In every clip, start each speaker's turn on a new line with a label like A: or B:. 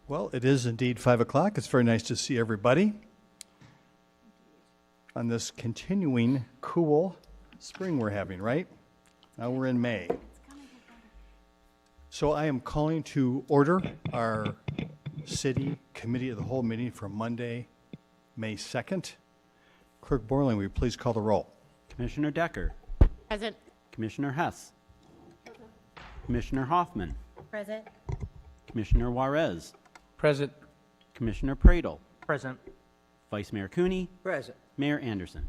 A: Well, it is indeed 5 o'clock. It's very nice to see everybody on this continuing cool spring we're having, right? Now we're in May. So I am calling to order our City Committee of the Whole meeting for Monday, May 2nd. Clerk Borling, will you please call the roll?
B: Commissioner Decker.
C: Present.
B: Commissioner Hess. Commissioner Hoffman.
C: Present.
B: Commissioner Juarez.
D: Present.
B: Commissioner Pradle.
D: Present.
B: Vice Mayor Cooney.
D: Present.
B: Mayor Anderson.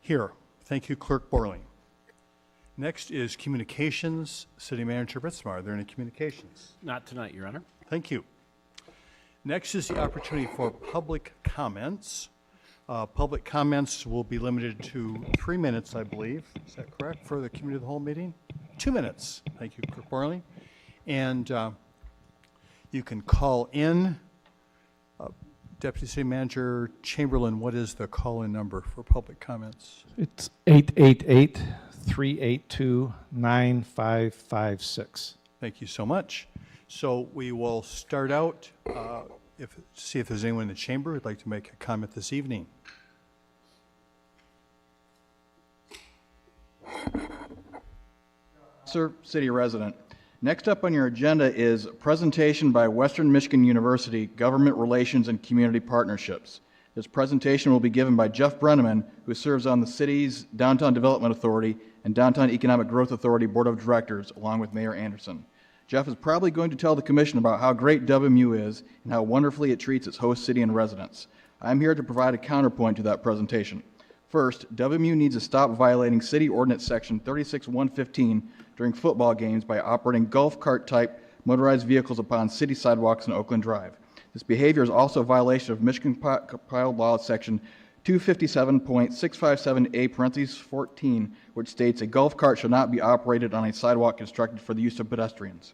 A: Here. Thank you, Clerk Borling. Next is communications. City Manager Ritzmar, are there any communications?
E: Not tonight, Your Honor.
A: Thank you. Next is the opportunity for public comments. Public comments will be limited to 3 minutes, I believe. Is that correct for the Committee of the Whole meeting? 2 minutes. Thank you, Clerk Borling. And you can call in. Deputy City Manager Chamberlain, what is the call-in number for public comments?
F: It's 888-382-9556.
A: Thank you so much. So we will start out, see if there's anyone in the chamber who'd like to make a comment this evening.
G: Sir, City Resident. Next up on your agenda is a presentation by Western Michigan University, Government Relations and Community Partnerships. This presentation will be given by Jeff Brenneman, who serves on the city's Downtown Development Authority and Downtown Economic Growth Authority Board of Directors, along with Mayor Anderson. Jeff is probably going to tell the Commission about how great WMU is and how wonderfully it treats its host city and residents. I'm here to provide a counterpoint to that presentation. First, WMU needs to stop violating City Ordinance Section 36115 during football games by operating golf cart-type motorized vehicles upon city sidewalks in Oakland Drive. This behavior is also a violation of Michigan Compiled Law Section 257.657A(14), which states a golf cart should not be operated on a sidewalk constructed for the use of pedestrians.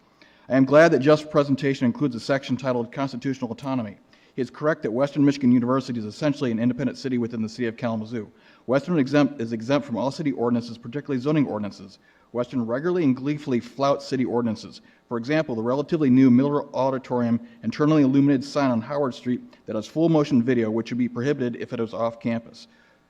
G: I am glad that Jeff's presentation includes a section titled Constitutional Autonomy. He is correct that Western Michigan University is essentially an independent city within the city of Kalamazoo. Western is exempt from all city ordinances, particularly zoning ordinances. Western regularly and gleefully flouts city ordinances. For example, the relatively new Miller Auditorium internally illuminated sign on Howard Street that has full motion video, which would be prohibited if it was off campus.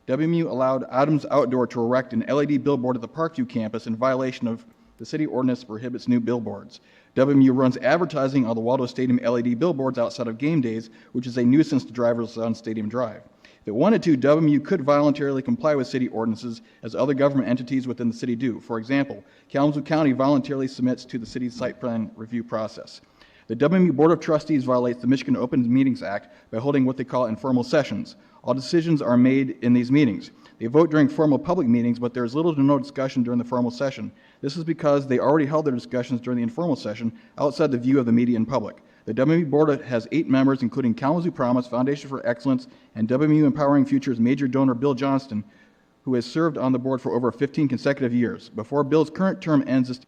G: WMU allowed Adams Outdoor to erect an LED billboard at the Parkview campus in violation of the city ordinance that prohibits new billboards. WMU runs advertising on the Waldo Stadium LED billboards outside of game days, which is a nuisance to drivers on Stadium Drive. If it wanted to, WMU could voluntarily comply with city ordinances as other government entities within the city do. For example, Kalamazoo County voluntarily submits to the city's site plan review process. The WMU Board of Trustees violates the Michigan Open Meetings Act by holding what they call informal sessions. All decisions are made in these meetings. They vote during formal public meetings, but there is little to no discussion during the formal session. This is because they already held their discussions during the informal session outside the view of the media and public. The WMU Board has 8 members, including Kalamazoo Promise, Foundation for Excellence, and WMU Empowering Futures major donor Bill Johnston, who has served on the board for over 15 consecutive years. Before Bill's current term ends this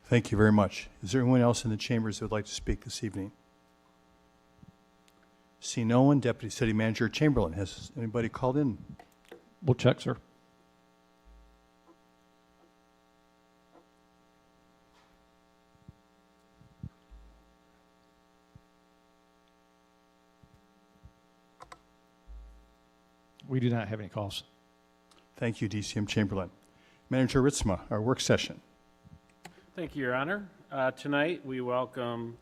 A: Thank you very much. Is there anyone else in the chambers who would like to speak this evening? See no one. Deputy City Manager Chamberlain, has anybody called in?
F: We'll check, sir. We do not have any calls.
A: Thank you, DCM Chamberlain. Manager Ritzma, our work session.
E: Thank you, Your Honor. Tonight, we welcome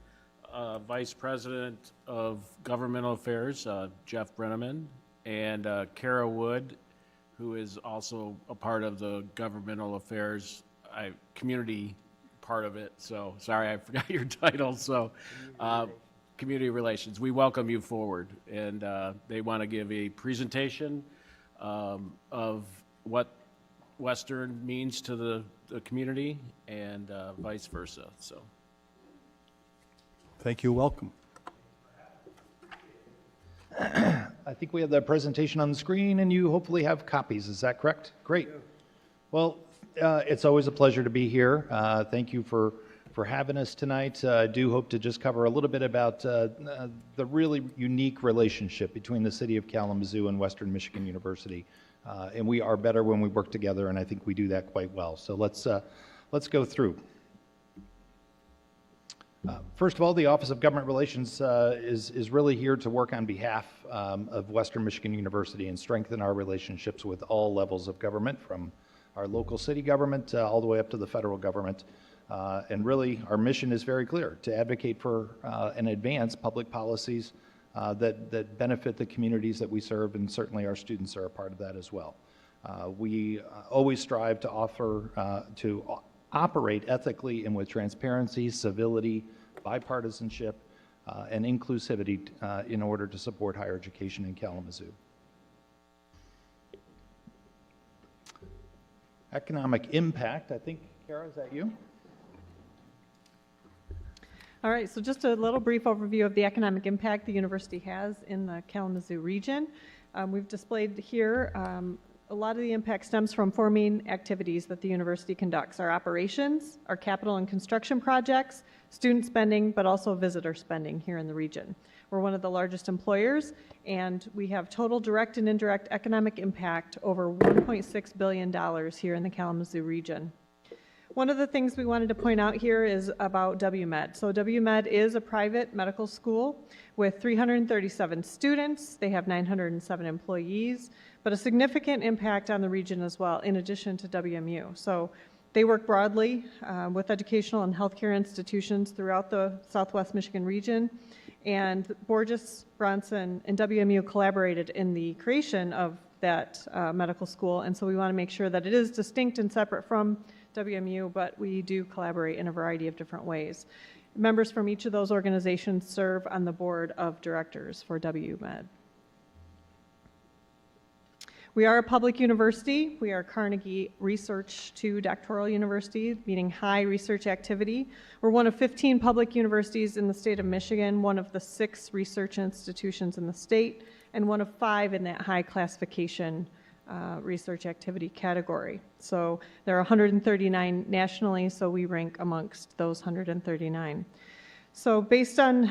E: Vice President of Governmental Affairs, Jeff Brenneman, and Kara Wood, who is also a part of the Governmental Affairs community part of it. So, sorry, I forgot your title. So, Community Relations. We welcome you forward, and they want to give a presentation of what Western means to the community and vice versa. So,
A: thank you. Welcome.
D: I think we have that presentation on the screen, and you hopefully have copies. Is that correct? Great. Well, it's always a pleasure to be here. Thank you for for having us tonight. I do hope to just cover a little bit about the really unique relationship between the city of Kalamazoo and Western Michigan University. And we are better when we work together, and I think we do that quite well. So let's go through. First of all, the Office of Government Relations is really here to work on behalf of Western Michigan University and strengthen our relationships with all levels of government, from our local city government all the way up to the federal government. And really, our mission is very clear: to advocate for and advance public policies that benefit the communities that we serve, and certainly our students are a part of that as well. We always strive to operate ethically and with transparency, civility, bipartisanship, and inclusivity in order to support higher education in Kalamazoo. Economic impact, I think, Kara, is that you?
C: All right, so just a little brief overview of the economic impact the university has in the Kalamazoo region. We've displayed here a lot of the impact stems from four main activities that the university conducts: our operations, our capital and construction projects, student spending, but also visitor spending here in the region. We're one of the largest employers, and we have total direct and indirect economic impact over $1.6 billion here in the Kalamazoo region. One of the things we wanted to point out here is about WMed. So WMed is a private medical school with 337 students. They have 907 employees, but a significant impact on the region as well, in addition to WMU. So they work broadly with educational and healthcare institutions throughout the Southwest Michigan region. And Borges, Bronson, and WMU collaborated in the creation of that medical school. And so we want to make sure that it is distinct and separate from WMU, but we do collaborate in a variety of different ways. Members from each of those organizations serve on the board of directors for WMed. We are a public university. We are Carnegie Research II Doctoral University, meaning high research activity. We're one of 15 public universities in the state of Michigan, one of the 6 research institutions in the state, and one of 5 in that high classification research activity category. So there are 139 nationally, so we rank amongst those 139. So based on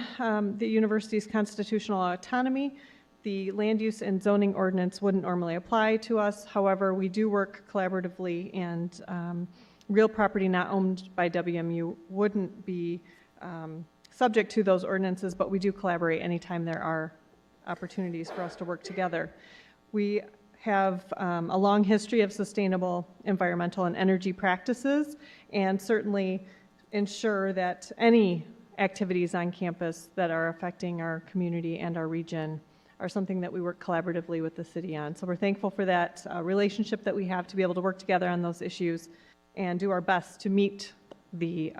C: the university's constitutional autonomy, the land use and zoning ordinance wouldn't normally apply to us. However, we do work collaboratively, and real property not owned by WMU wouldn't be subject to those ordinances, but we do collaborate anytime there are opportunities for us to work together. We have a long history of sustainable environmental and energy practices, and certainly ensure that any activities on campus that are affecting our community and our region are something that we work collaboratively with the city on. So we're thankful for that relationship that we have to be able to work together on those issues and do our best to meet the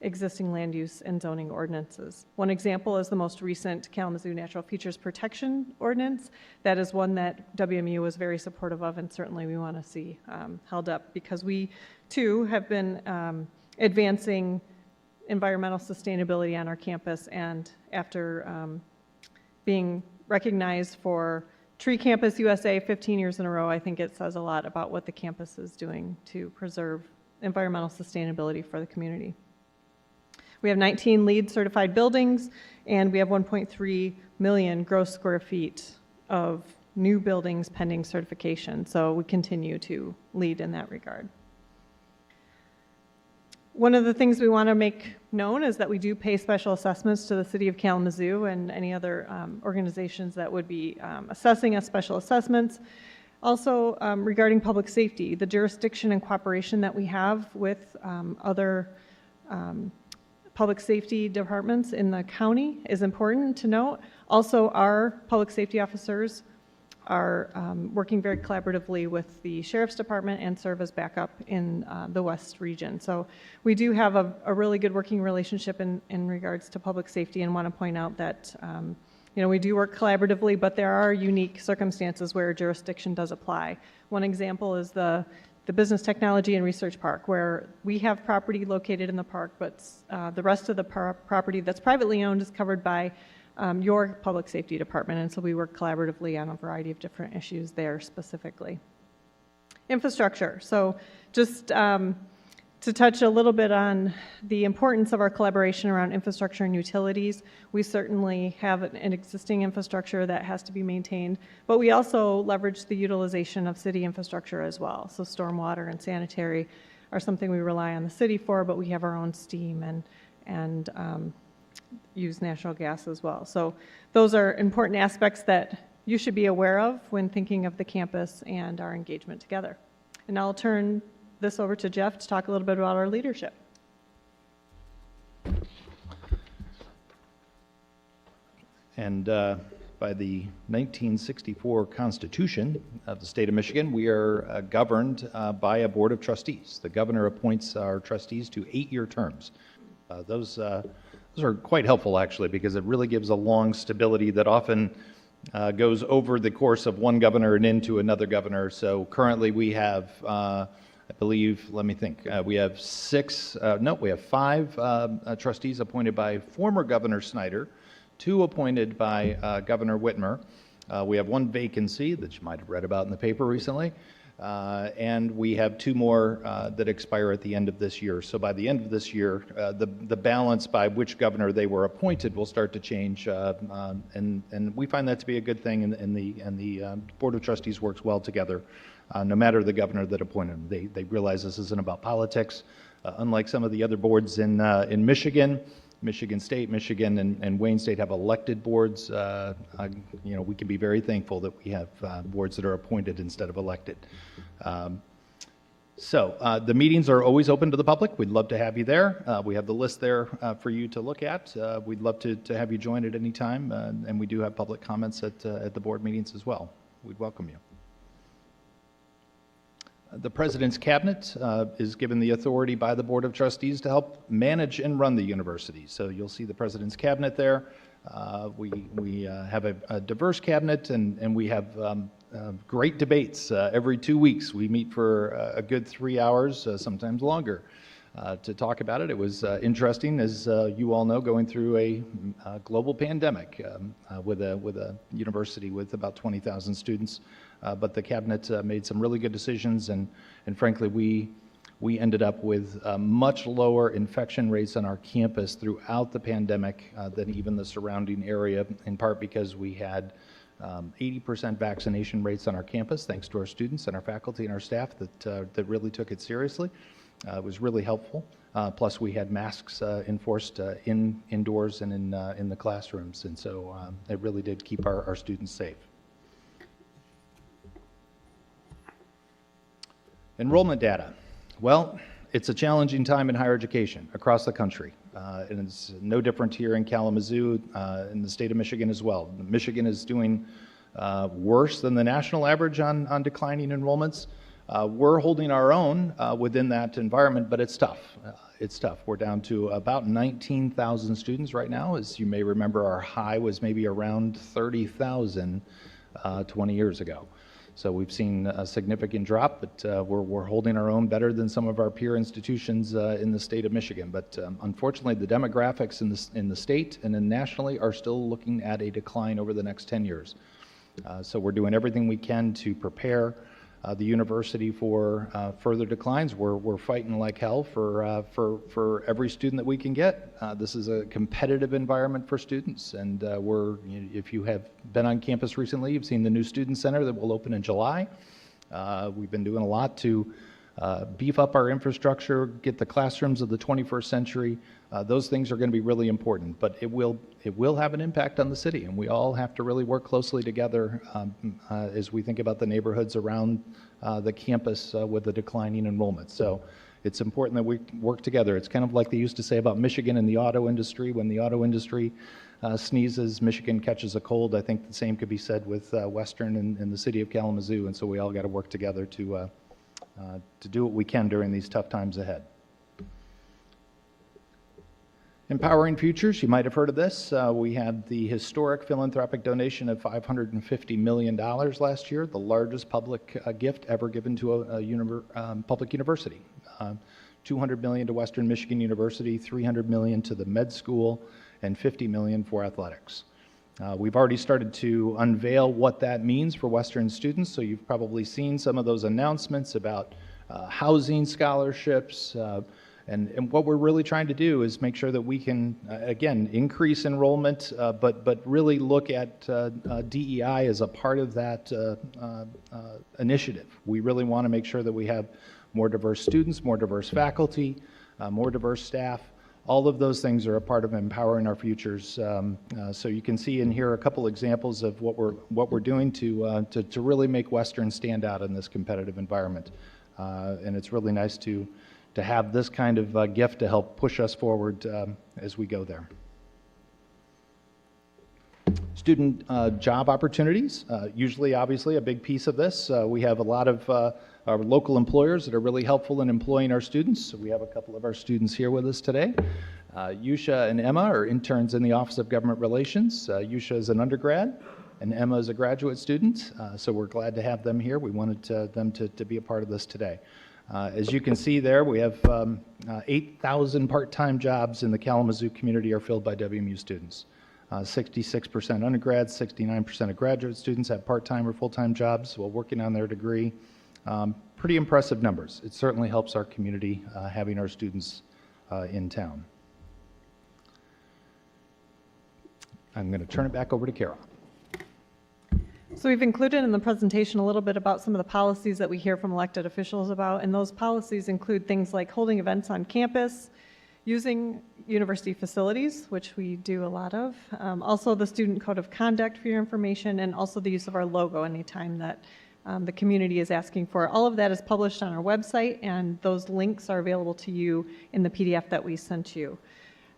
C: existing land use and zoning ordinances. One example is the most recent Kalamazoo Natural Features Protection Ordinance. That is one that WMU was very supportive of, and certainly we want to see held up, because we too have been advancing environmental sustainability on our campus, and after being recognized for Tree Campus USA 15 years in a row, I think it says a lot about what the campus is doing to preserve environmental sustainability for the community. We have 19 LEED certified buildings, and we have 1.3 million gross square feet of new buildings pending certification. So we continue to lead in that regard. One of the things we want to make known is that we do pay special assessments to the city of Kalamazoo and any other organizations that would be assessing us special assessments. Also, regarding public safety, the jurisdiction and cooperation that we have with other public safety departments in the county is important to note. Also, our public safety officers are working very collaboratively with the Sheriff's Department and serve as backup in the West region. So we do have a really good working relationship in regards to public safety, and want to point out that we do work collaboratively, but there are unique circumstances where jurisdiction does apply. One example is the Business Technology and Research Park, where we have property located in the park, but the rest of the property that's privately owned is covered by your public safety department, and so we work collaboratively on a variety of different issues there specifically. Infrastructure. So just To touch a little bit on the importance of our collaboration around infrastructure and utilities, we certainly have an existing infrastructure that has to be maintained, but we also leverage the utilization of city infrastructure as well. So stormwater and sanitary are something we rely on the city for, but we have our own steam and use natural gas as well. So those are important aspects that you should be aware of when thinking of the campus and our engagement together. And I'll turn this over to Jeff to talk a little bit about our leadership.
D: And by the 1964 Constitution of the state of Michigan, we are governed by a board of trustees. The governor appoints our trustees to 8-year terms. Those are quite helpful, actually, because it really gives a long stability that often goes over the course of one governor and into another governor. So currently we have, I believe, let me think, we have 5 trustees appointed by former Governor Snyder, 2 appointed by Governor Whitmer. We have 1 vacancy that you might have read about in the paper recently, and we have 2 more that expire at the end of this year. So by the end of this year, the balance by which governor they were appointed will start to change, and we find that to be a good thing, and the Board of Trustees works well together, no matter the governor that appointed them. They realize this isn't about politics. Unlike some of the other boards in Michigan, Michigan State, Michigan, and Wayne State have elected boards. We can be very thankful that we have boards that are appointed instead of elected. So the meetings are always open to the public. We'd love to have you there. We have the list there for you to look at. We'd love to have you join at any time, and we do have public comments at the board meetings as well. We'd welcome you. The President's Cabinet is given the authority by the Board of Trustees to help manage and run the university. So you'll see the President's Cabinet there. We have a diverse cabinet, and we have great debates every 2 weeks. We meet for a good 3 hours, sometimes longer, to talk about it. It was interesting, as you all know, going through a global pandemic with a university with about 20,000 students. But the cabinet made some really good decisions, and frankly, we ended up with much lower infection rates on our campus throughout the pandemic than even the surrounding area, in part because we had 80% vaccination rates on our campus, thanks to our students and our faculty and our staff that really took it seriously. It was really helpful. Plus, we had masks enforced indoors and in the classrooms, and so it really did keep our students safe. Enrollment data. Well, it's a challenging time in higher education across the country, and it's no different here in Kalamazoo, in the state of Michigan as well. Michigan is doing worse than the national average on declining enrollments. We're holding our own within that environment, but it's tough. It's tough. We're down to about 19,000 students right now. As you may remember, our high was maybe around 30,000 20 years ago. So we've seen a significant drop, but we're holding our own better than some of our peer institutions in the state of Michigan. But unfortunately, the demographics in the state and then nationally are still looking at a decline over the next 10 years. So we're doing everything we can to prepare the university for further declines. We're fighting like hell for every student that we can get. This is a competitive environment for students, and if you have been on campus recently, you've seen the new student center that will open in July. We've been doing a lot to beef up our infrastructure, get the classrooms of the 21st century. Those things are going to be really important, but it will have an impact on the city, and we all have to really work closely together as we think about the neighborhoods around the campus with the declining enrollment. So it's important that we work together. It's kind of like they used to say about Michigan and the auto industry. When the auto industry sneezes, Michigan catches a cold. I think the same could be said with Western and the city of Kalamazoo, and so we all got to work together to do what we can during these tough times ahead. Empowering Futures, you might have heard of this. We had the historic philanthropic donation of $550 million last year, the largest public gift ever given to a public university. $200 million to Western Michigan University, $300 million to the med school, and $50 million for athletics. We've already started to unveil what that means for Western students, so you've probably seen some of those announcements about housing scholarships, and what we're really trying to do is make sure that we can, again, increase enrollment, but really look at DEI as a part of that initiative. We really want to make sure that we have more diverse students, more diverse faculty, more diverse staff. All of those things are a part of empowering our futures. So you can see in here a couple examples of what we're doing to really make Western stand out in this competitive environment. And it's really nice to have this kind of gift to help push us forward as we go there. Student job opportunities, usually obviously a big piece of this. We have a lot of our local employers that are really helpful in employing our students. So we have a couple of our students here with us today. Yusha and Emma are interns in the Office of Government Relations. Yusha is an undergrad and Emma is a graduate student. So we're glad to have them here. We wanted them to be a part of this today. As you can see there, we have 8,000 part-time jobs in the Kalamazoo community are filled by WMU students. 66% undergrads, 69% of graduate students have part-time or full-time jobs while working on their degree. Pretty impressive numbers. It certainly helps our community having our students in town. I'm going to turn it back over to Kara.
C: So we've included in the presentation a little bit about some of the policies that we hear from elected officials about, and those policies include things like holding events on campus, using university facilities, which we do a lot of, also the student code of conduct for your information, and also the use of our logo anytime that the community is asking for. All of that is published on our website, and those links are available to you in the PDF that we sent you.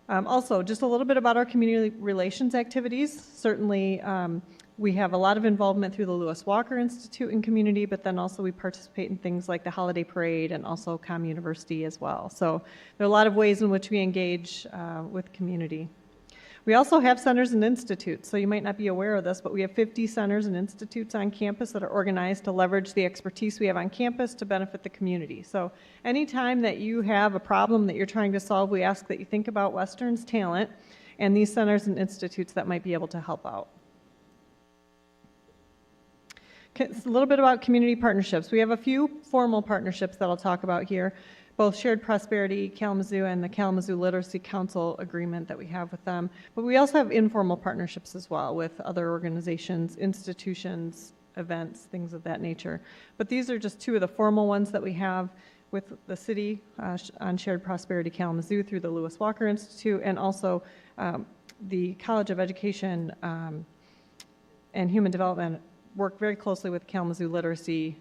C: Also, just a little bit about our community relations activities. Certainly, we have a lot of involvement through the Lewis Walker Institute in community, but then also we participate in things like the Holiday Parade and also Com University as well. So there are a lot of ways in which we engage with community. We also have centers and institutes, so you might not be aware of this, but we have 50 centers and institutes on campus that are organized to leverage the expertise we have on campus to benefit the community. So anytime that you have a problem that you're trying to solve, we ask that you think about Western's talent and these centers and institutes that might be able to help out. A little bit about community partnerships. We have a few formal partnerships that I'll talk about here, both Shared Prosperity Kalamazoo and the Kalamazoo Literacy Council agreement that we have with them. But we also have informal partnerships as well with other organizations, institutions, events, things of that nature. But these are just two of the formal ones that we have with the city on Shared Prosperity Kalamazoo through the Lewis Walker Institute, and also the College of Education and Human Development work very closely with Kalamazoo Literacy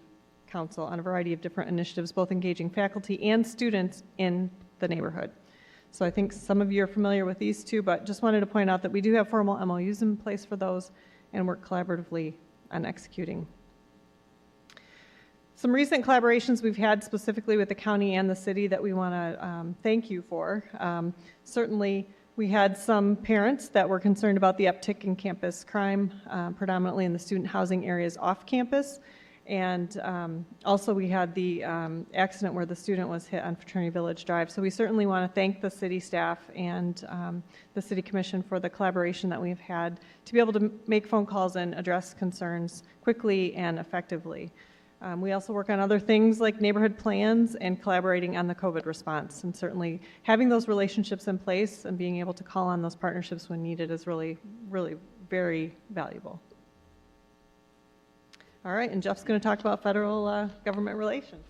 C: Council on a variety of different initiatives, both engaging faculty and students in the neighborhood. So I think some of you are familiar with these two, but just wanted to point out that we do have formal MOUs in place for those and work collaboratively on executing. Some recent collaborations we've had specifically with the county and the city that we want to thank you for. Certainly, we had some parents that were concerned about the uptick in campus crime, predominantly in the student housing areas off campus. And also we had the accident where the student was hit on Fraternity Village Drive. So we certainly want to thank the city staff and the city commission for the collaboration that we've had to be able to make phone calls and address concerns quickly and effectively. We also work on other things like neighborhood plans and collaborating on the COVID response. And certainly having those relationships in place and being able to call on those partnerships when needed is really, really very valuable. All right, and Jeff's going to talk about federal government relations.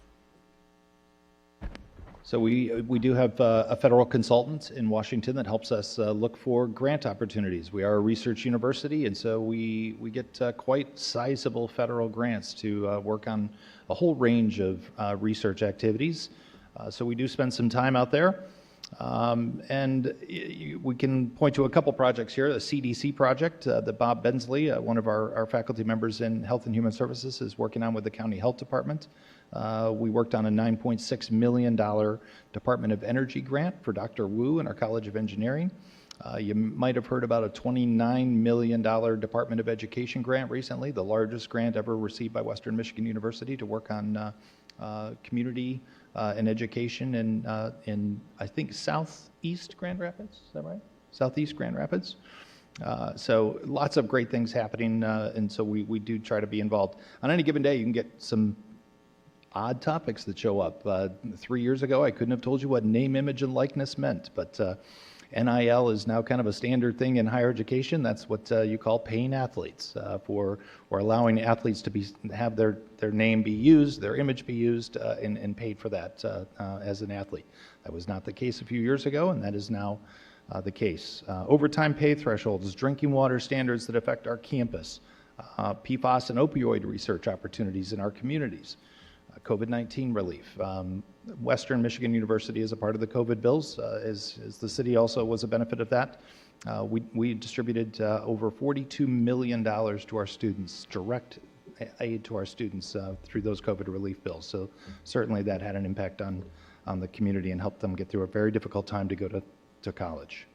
D: So we do have a federal consultant in Washington that helps us look for grant opportunities. We are a research university, and so we get quite sizable federal grants to work on a whole range of research activities. So we do spend some time out there. And we can point to a couple projects here. The CDC project that Bob Bensley, one of our faculty members in Health and Human Services, is working on with the County Health Department. We worked on a $9.6 million Department of Energy grant for Dr. Wu in our College of Engineering. You might have heard about a $29 million Department of Education grant recently, the largest grant ever received by Western Michigan University to work on community and education in I think southeast Grand Rapids. Is that right? Southeast Grand Rapids. So lots of great things happening, and so we do try to be involved. On any given day, you can get some odd topics that show up. 3 years ago, I couldn't have told you what name, image, and likeness meant, but NIL is now kind of a standard thing in higher education. That's what you call paying athletes or allowing athletes to have their name be used, their image be used, and paid for that as an athlete. That was not the case a few years ago, and that is now the case. Overtime pay thresholds, drinking water standards that affect our campus, PFAS and opioid research opportunities in our communities, COVID-19 relief. Western Michigan University is a part of the COVID bills, as the city also was a benefit of that. We distributed over $42 million to our students, direct aid to our students through those COVID relief bills. So certainly that had an impact on the community and helped them get through a very difficult time to go to college.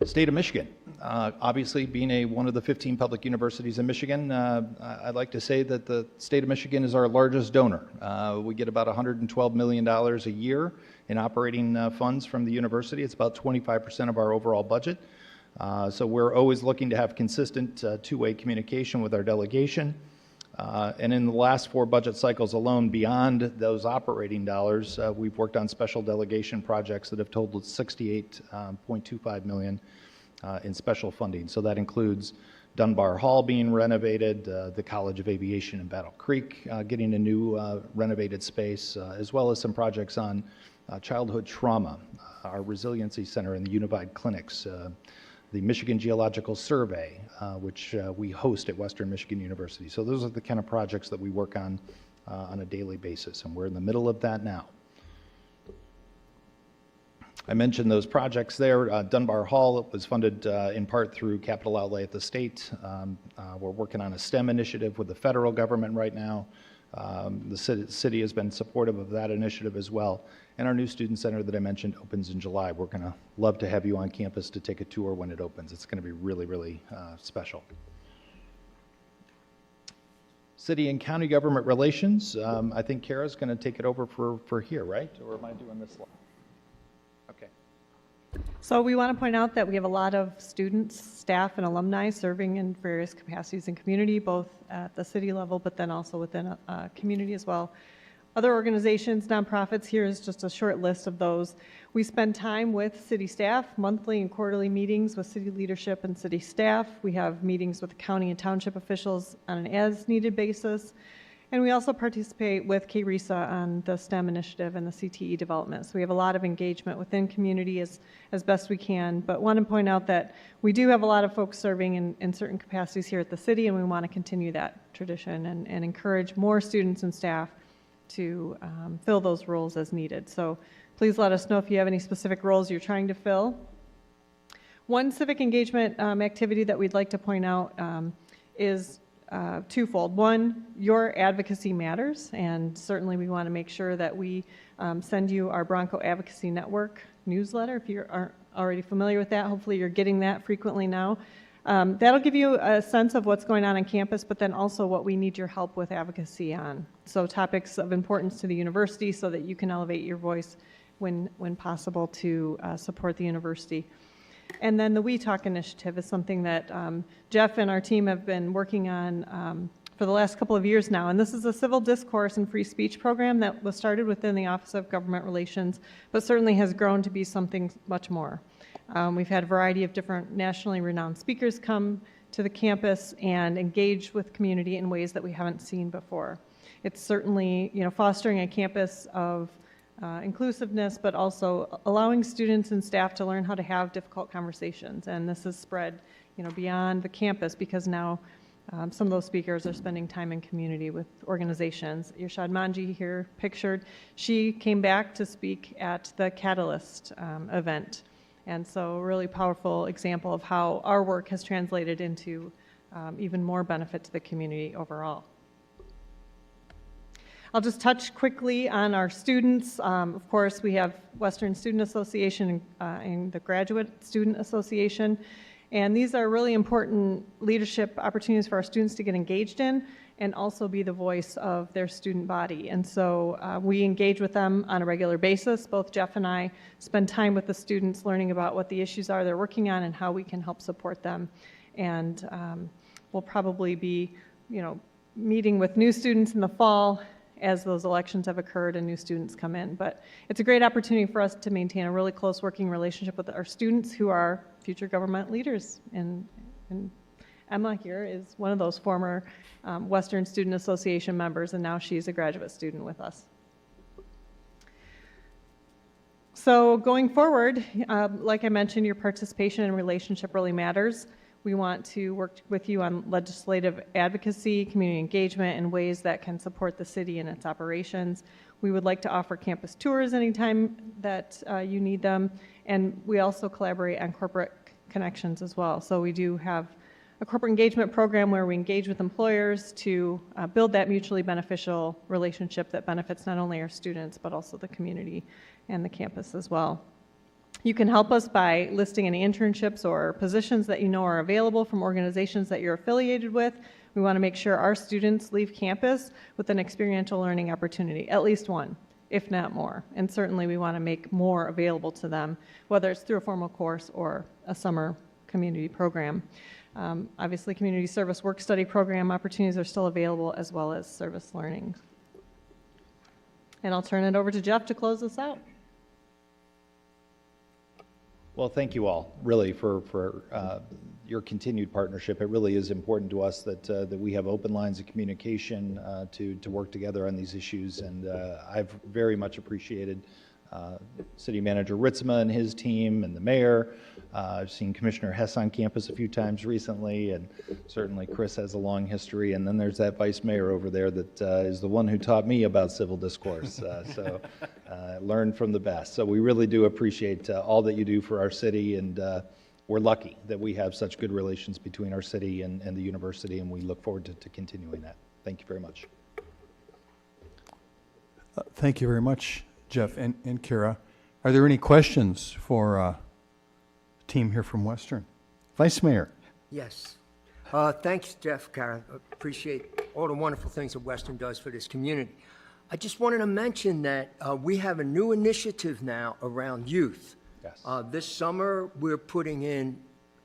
D: State of Michigan, obviously being one of the 15 public universities in Michigan, I'd like to say that the state of Michigan is our largest donor. We get about $112 million a year in operating funds from the university. It's about 25% of our overall budget. So we're always looking to have consistent two-way communication with our delegation. And in the last 4 budget cycles alone, beyond those operating dollars, we've worked on special delegation projects that have totaled $68.25 million in special funding. So that includes Dunbar Hall being renovated, the College of Aviation in Battle Creek getting a new renovated space, as well as some projects on childhood trauma, our resiliency center and the unified clinics, the Michigan Geological Survey, which we host at Western Michigan University. So those are the kind of projects that we work on a daily basis, and we're in the middle of that now. I mentioned those projects there. Dunbar Hall was funded in part through capital outlay at the state. We're working on a STEM initiative with the federal government right now. The city has been supportive of that initiative as well. And our new student center that I mentioned opens in July. We're going to love to have you on campus to take a tour when it opens. It's going to be really, really special. City and county government relations. I think Kara's going to take it over for here, right? Or am I doing this slide? Okay.
C: So we want to point out that we have a lot of students, staff, and alumni serving in various capacities in community, both at the city level, but then also within a community as well. Other organizations, nonprofits, here is just a short list of those. We spend time with city staff, monthly and quarterly meetings with city leadership and city staff. We have meetings with county and township officials on an as-needed basis. And we also participate with KRESA on the STEM initiative and the CTE development. So we have a lot of engagement within community as best we can. But want to point out that we do have a lot of folks serving in certain capacities here at the city, and we want to continue that tradition and encourage more students and staff to fill those roles as needed. So please let us know if you have any specific roles you're trying to fill. One civic engagement activity that we'd like to point out is twofold. One, your advocacy matters, and certainly we want to make sure that we send you our Bronco Advocacy Network newsletter. If you aren't already familiar with that, hopefully you're getting that frequently now. That'll give you a sense of what's going on campus, but then also what we need your help with advocacy on. So topics of importance to the university so that you can elevate your voice when possible to support the university. And then the Wetalk Initiative is something that Jeff and our team have been working on for the last couple of years now. And this is a civil discourse and free speech program that was started within the Office of Government Relations, but certainly has grown to be something much more. We've had a variety of different nationally renowned speakers come to the campus and engage with community in ways that we haven't seen before. It's certainly, fostering a campus of inclusiveness, but also allowing students and staff to learn how to have difficult conversations. And this has spread, beyond the campus because now some of those speakers are spending time in community with organizations. Irshad Manji here pictured, she came back to speak at the Catalyst event. And so a really powerful example of how our work has translated into even more benefit to the community overall. I'll just touch quickly on our students. Of course, we have Western Student Association and the Graduate Student Association. And these are really important leadership opportunities for our students to get engaged in and also be the voice of their student body. And so we engage with them on a regular basis. Both Jeff and I spend time with the students learning about what the issues are they're working on and how we can help support them. And we'll probably be, meeting with new students in the fall as those elections have occurred and new students come in. But it's a great opportunity for us to maintain a really close working relationship with our students who are future government leaders. And Emma here is one of those former Western Student Association members, and now she's a graduate student with us. So going forward, like I mentioned, your participation and relationship really matters. We want to work with you on legislative advocacy, community engagement, and ways that can support the city and its operations. We would like to offer campus tours anytime that you need them, and we also collaborate on corporate connections as well. So we do have a corporate engagement program where we engage with employers to build that mutually beneficial relationship that benefits not only our students, but also the community and the campus as well. You can help us by listing any internships or positions that you know are available from organizations that you're affiliated with. We want to make sure our students leave campus with an experiential learning opportunity, at least one, if not more. And certainly we want to make more available to them, whether it's through a formal course or a summer community program. Obviously, community service work-study program opportunities are still available, as well as service learning. And I'll turn it over to Jeff to close this out.
D: Well, thank you all, really, for your continued partnership. It really is important to us that we have open lines of communication to work together on these issues, and I've very much appreciated City Manager Ritzma and his team and the mayor. I've seen Commissioner Hess on campus a few times recently, and certainly Chris has a long history. And then there's that vice mayor over there that is the one who taught me about civil discourse. So learned from the best. So we really do appreciate all that you do for our city, and we're lucky that we have such good relations between our city and the university, and we look forward to continuing that. Thank you very much.
A: Thank you very much, Jeff and Kara. Are there any questions for team here from Western? Vice Mayor.
H: Yes. Thanks, Jeff, Kara. Appreciate all the wonderful things that Western does for this community. I just wanted to mention that we have a new initiative now around youth.
D: Yes.
H: This summer, we're putting in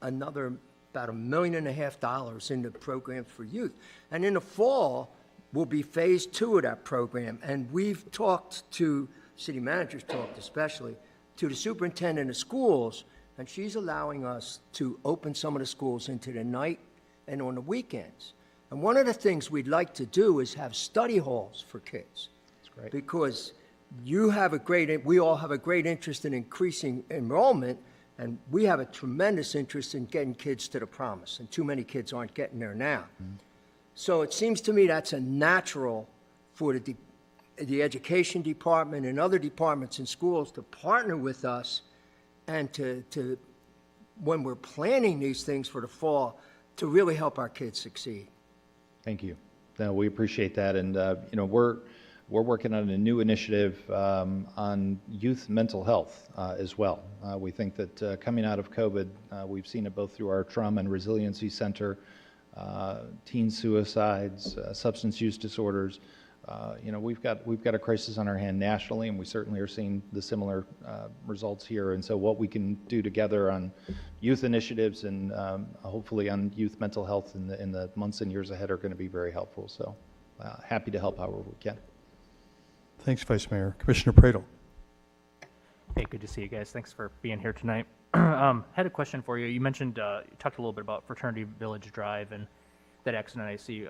H: another about $1.5 million in the program for youth. And in the fall, will be phase 2 of that program. And we've talked to, city managers talked especially, to the superintendent of schools, and she's allowing us to open some of the schools into the night and on the weekends. And one of the things we'd like to do is have study halls for kids.
D: That's great.
H: Because we all have a great interest in increasing enrollment, and we have a tremendous interest in getting kids to the promise, and too many kids aren't getting there now. Mm-hmm. So it seems to me that's a natural for the education department and other departments in schools to partner with us, and to when we're planning these things for the fall, to really help our kids succeed.
D: Thank you. No, we appreciate that, and we're working on a new initiative on youth mental health as well. We think that coming out of COVID, we've seen it both through our Trauma and Resiliency Center, teen suicides, substance use disorders. We've got a crisis on our hand nationally, and we certainly are seeing the similar results here. And so what we can do together on youth initiatives and hopefully on youth mental health in the months and years ahead are going to be very helpful. So happy to help however we can.
A: Thanks, Vice Mayor. Commissioner Pradel.
I: Hey, good to see you guys. Thanks for being here tonight. Had a question for you. You mentioned, you talked a little bit about Fraternity Village Drive and that accident I see.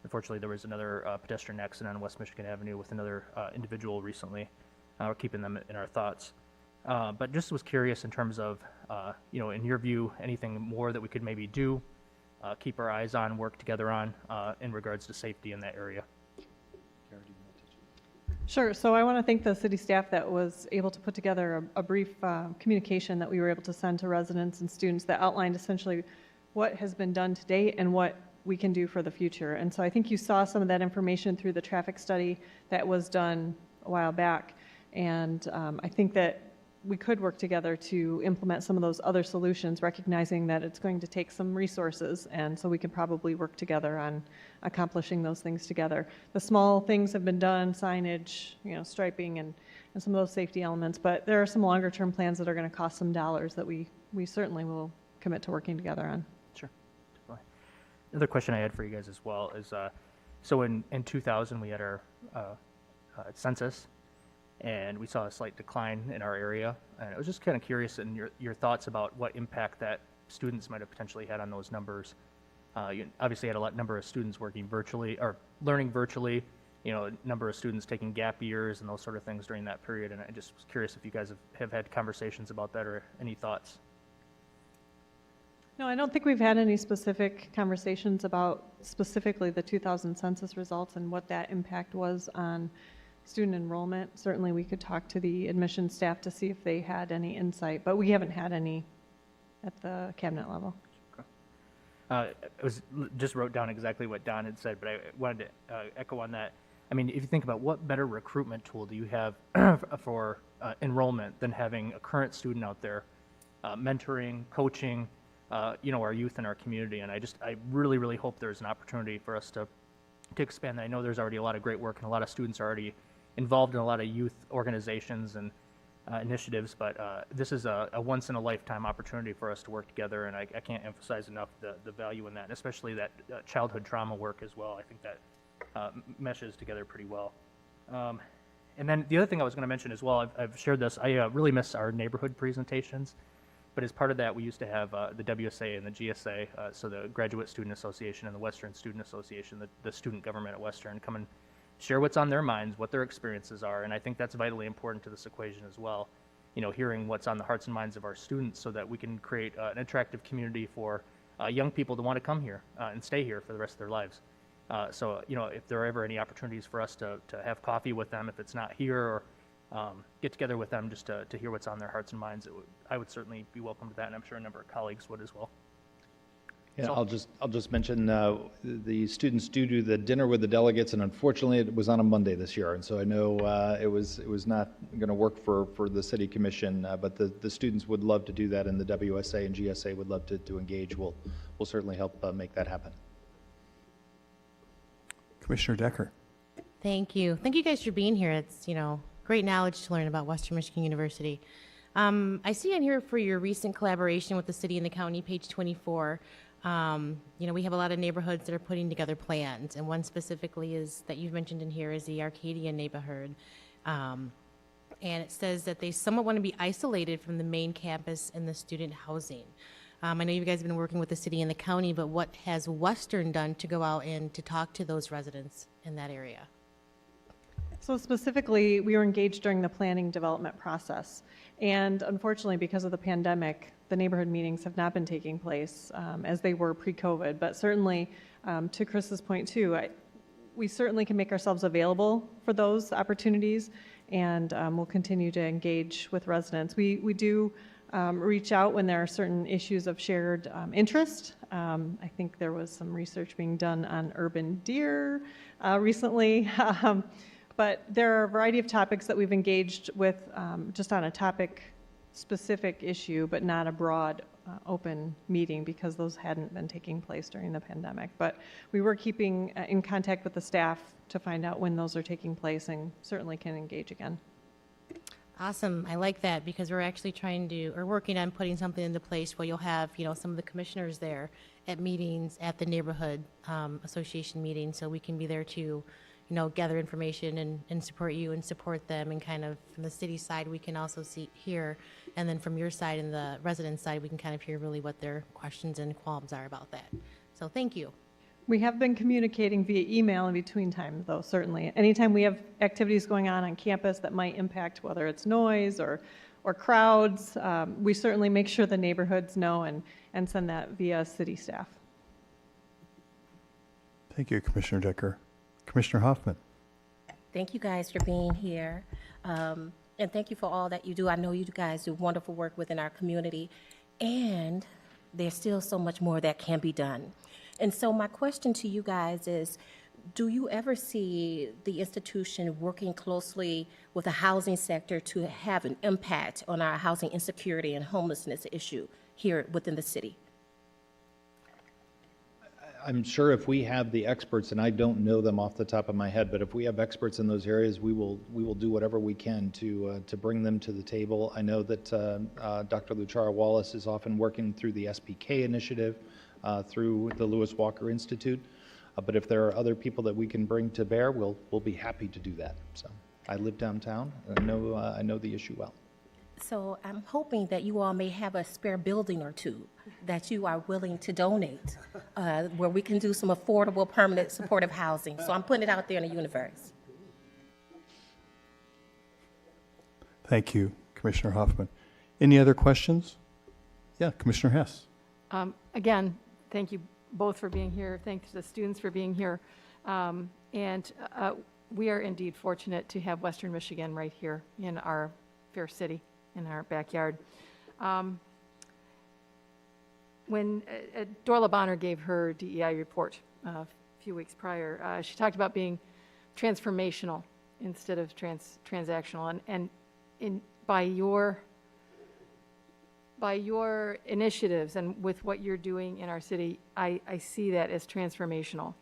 I: Unfortunately, there was another pedestrian accident on West Michigan Avenue with another individual recently. We're keeping them in our thoughts. But just was curious in terms of, in your view, anything more that we could maybe do, keep our eyes on, work together on in regards to safety in that area.
C: Sure. So I want to thank the city staff that was able to put together a brief communication that we were able to send to residents and students that outlined essentially what has been done to date and what we can do for the future. And so I think you saw some of that information through the traffic study that was done a while back. And I think that we could work together to implement some of those other solutions, recognizing that it's going to take some resources, and so we can probably work together on accomplishing those things together. The small things have been done, signage, striping, and some of those safety elements, but there are some longer term plans that are going to cost some dollars that we certainly will commit to working together on.
I: Sure, definitely. Another question I had for you guys as well is, so in 2000, we had our census, and we saw a slight decline in our area. And I was just kind of curious in your thoughts about what impact that students might have potentially had on those numbers. You obviously had a number of students working virtually or learning virtually, a number of students taking gap years and those sort of things during that period. And I just was curious if you guys have had conversations about that or any thoughts.
C: No, I don't think we've had any specific conversations about specifically the 2000 census results and what that impact was on student enrollment. Certainly, we could talk to the admissions staff to see if they had any insight, but we haven't had any at the cabinet level.
I: Just wrote down exactly what Don had said, but I wanted to echo on that. I mean, if you think about what better recruitment tool do you have for enrollment than having a current student out there mentoring, coaching, our youth in our community. And I really, really hope there's an opportunity for us to expand that. I know there's already a lot of great work and a lot of students are already involved in a lot of youth organizations and initiatives, but this is a once-in-a-lifetime opportunity for us to work together, and I can't emphasize enough the value in that, and especially that childhood trauma work as well. I think that meshes together pretty well. And then the other thing I was going to mention as well, I've shared this, I really miss our neighborhood presentations, but as part of that, we used to have the WSA and the GSA, so the Graduate Student Association and the Western Student Association, the student government at Western, come and share what's on their minds, what their experiences are, and I think that's vitally important to this equation as well. Hearing what's on the hearts and minds of our students so that we can create an attractive community for young people to want to come here and stay here for the rest of their lives. So, if there are ever any opportunities for us to have coffee with them, if it's not here, or get together with them just to hear what's on their hearts and minds, I would certainly be welcome to that, and I'm sure a number of colleagues would as well.
D: Yeah,
I: So-
D: I'll just mention, the students do the dinner with the delegates, and unfortunately, it was on a Monday this year, and so I know it was not going to work for the city commission, but the students would love to do that, and the WSA and GSA would love to engage. We'll certainly help make that happen.
A: Commissioner Decker.
J: Thank you. Thank you guys for being here. It's, great knowledge to learn about Western Michigan University. I see in here for your recent collaboration with the city and the county, page 24. We have a lot of neighborhoods that are putting together plans, and one specifically is that you've mentioned in here is the Arcadia neighborhood. And it says that they somewhat want to be isolated from the main campus and the student housing. I know you guys have been working with the city and the county, but what has Western done to go out and to talk to those residents in that area?
C: So specifically, we were engaged during the planning development process. And unfortunately, because of the pandemic, the neighborhood meetings have not been taking place as they were pre-COVID. But certainly, to Chris's point too, we certainly can make ourselves available for those opportunities, and we'll continue to engage with residents. We do reach out when there are certain issues of shared interest. I think there was some research being done on urban deer recently. But there are a variety of topics that we've engaged with just on a topic-specific issue, but not a broad open meeting because those hadn't been taking place during the pandemic. But we were keeping in contact with the staff to find out when those are taking place and certainly can engage again.
J: Awesome. I like that because we're actually working on putting something into place where you'll have, some of the commissioners there at meetings at the neighborhood association meetings, so we can be there to gather information and support you and support them, and kind of from the city side, we can also hear, and then from your side and the resident side, we can kind of hear really what their questions and qualms are about that. So thank you.
C: We have been communicating via email in between time, though, certainly. Anytime we have activities going on campus that might impact whether it's noise or crowds, we certainly make sure the neighborhoods know and send that via city staff.
A: Thank you, Commissioner Decker. Commissioner Hoffman.
K: Thank you guys for being here. And thank you for all that you do. I know you guys do wonderful work within our community, and there's still so much more that can be done. And so my question to you guys is, do you ever see the institution working closely with the housing sector to have an impact on our housing insecurity and homelessness issue here within the city?
D: I'm sure if we have the experts, and I don't know them off the top of my head, but if we have experts in those areas, we will do whatever we can to bring them to the table. I know that Dr. Luchara Wallace is often working through the SPK initiative through the Lewis Walker Institute. But if there are other people that we can bring to bear, we'll be happy to do that. So I live downtown, and I know the issue well.
K: So I'm hoping that you all may have a spare building or two that you are willing to donate, where we can do some affordable, permanent, supportive housing. So I'm putting it out there in the universe.
A: Thank you, Commissioner Hoffman. Any other questions? Yeah, Commissioner Hess.
L: Again, thank you both for being here. Thanks to the students for being here. We are indeed fortunate to have Western Michigan right here in our fair city, in our backyard. When Dorla Bonner gave her DEI report a few weeks prior, she talked about being transformational instead of transactional. By your initiatives and with what you're doing in our city, I see that as transformational,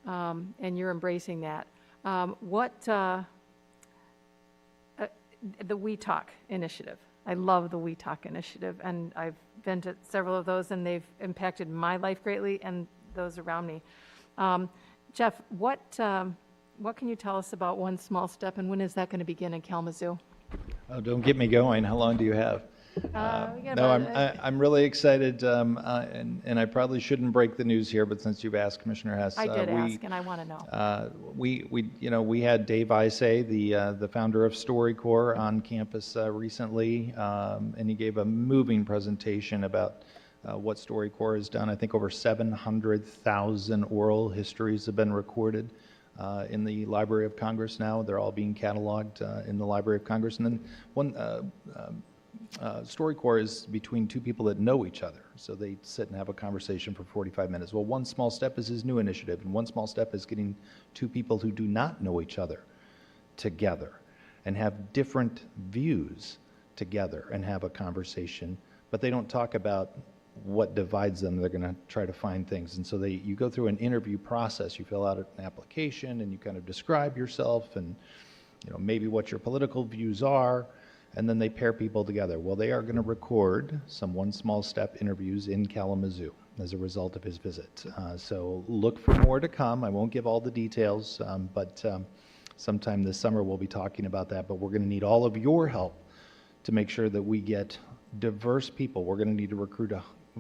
L: and you're embracing that. The Wetalk Initiative. I love the Wetalk Initiative, and I've been to several of those, and they've impacted my life greatly and those around me. Jeff, what can you tell us about One Small Step, and when is that going to begin in Kalamazoo?
D: Oh, don't get me going. How long do you have? I'm really excited, and I probably shouldn't break the news here, but since you've asked, Commissioner Hess,
L: I did ask, and I want to know.
D: We had Dave Isay, the founder of StoryCorps, on campus recently, and he gave a moving presentation about what StoryCorps has done. I think over 700,000 oral histories have been recorded in the Library of Congress now. They're all being cataloged in the Library of Congress. And then one StoryCorps is between two people that know each other. So they sit and have a conversation for 45 minutes. Well, One Small Step is his new initiative. And One Small Step is getting two people who do not know each other together and have different views together and have a conversation. But they don't talk about what divides them. They're going to try to find things. And so you go through an interview process. You fill out an application and you kind of describe yourself and maybe what your political views are, and then they pair people together. Well, they are going to record some One Small Step interviews in Kalamazoo as a result of his visit. So look for more to come. I won't give all the details, but sometime this summer we'll be talking about that. But we're going to need all of your help to make sure that we get diverse people. We're going to need to recruit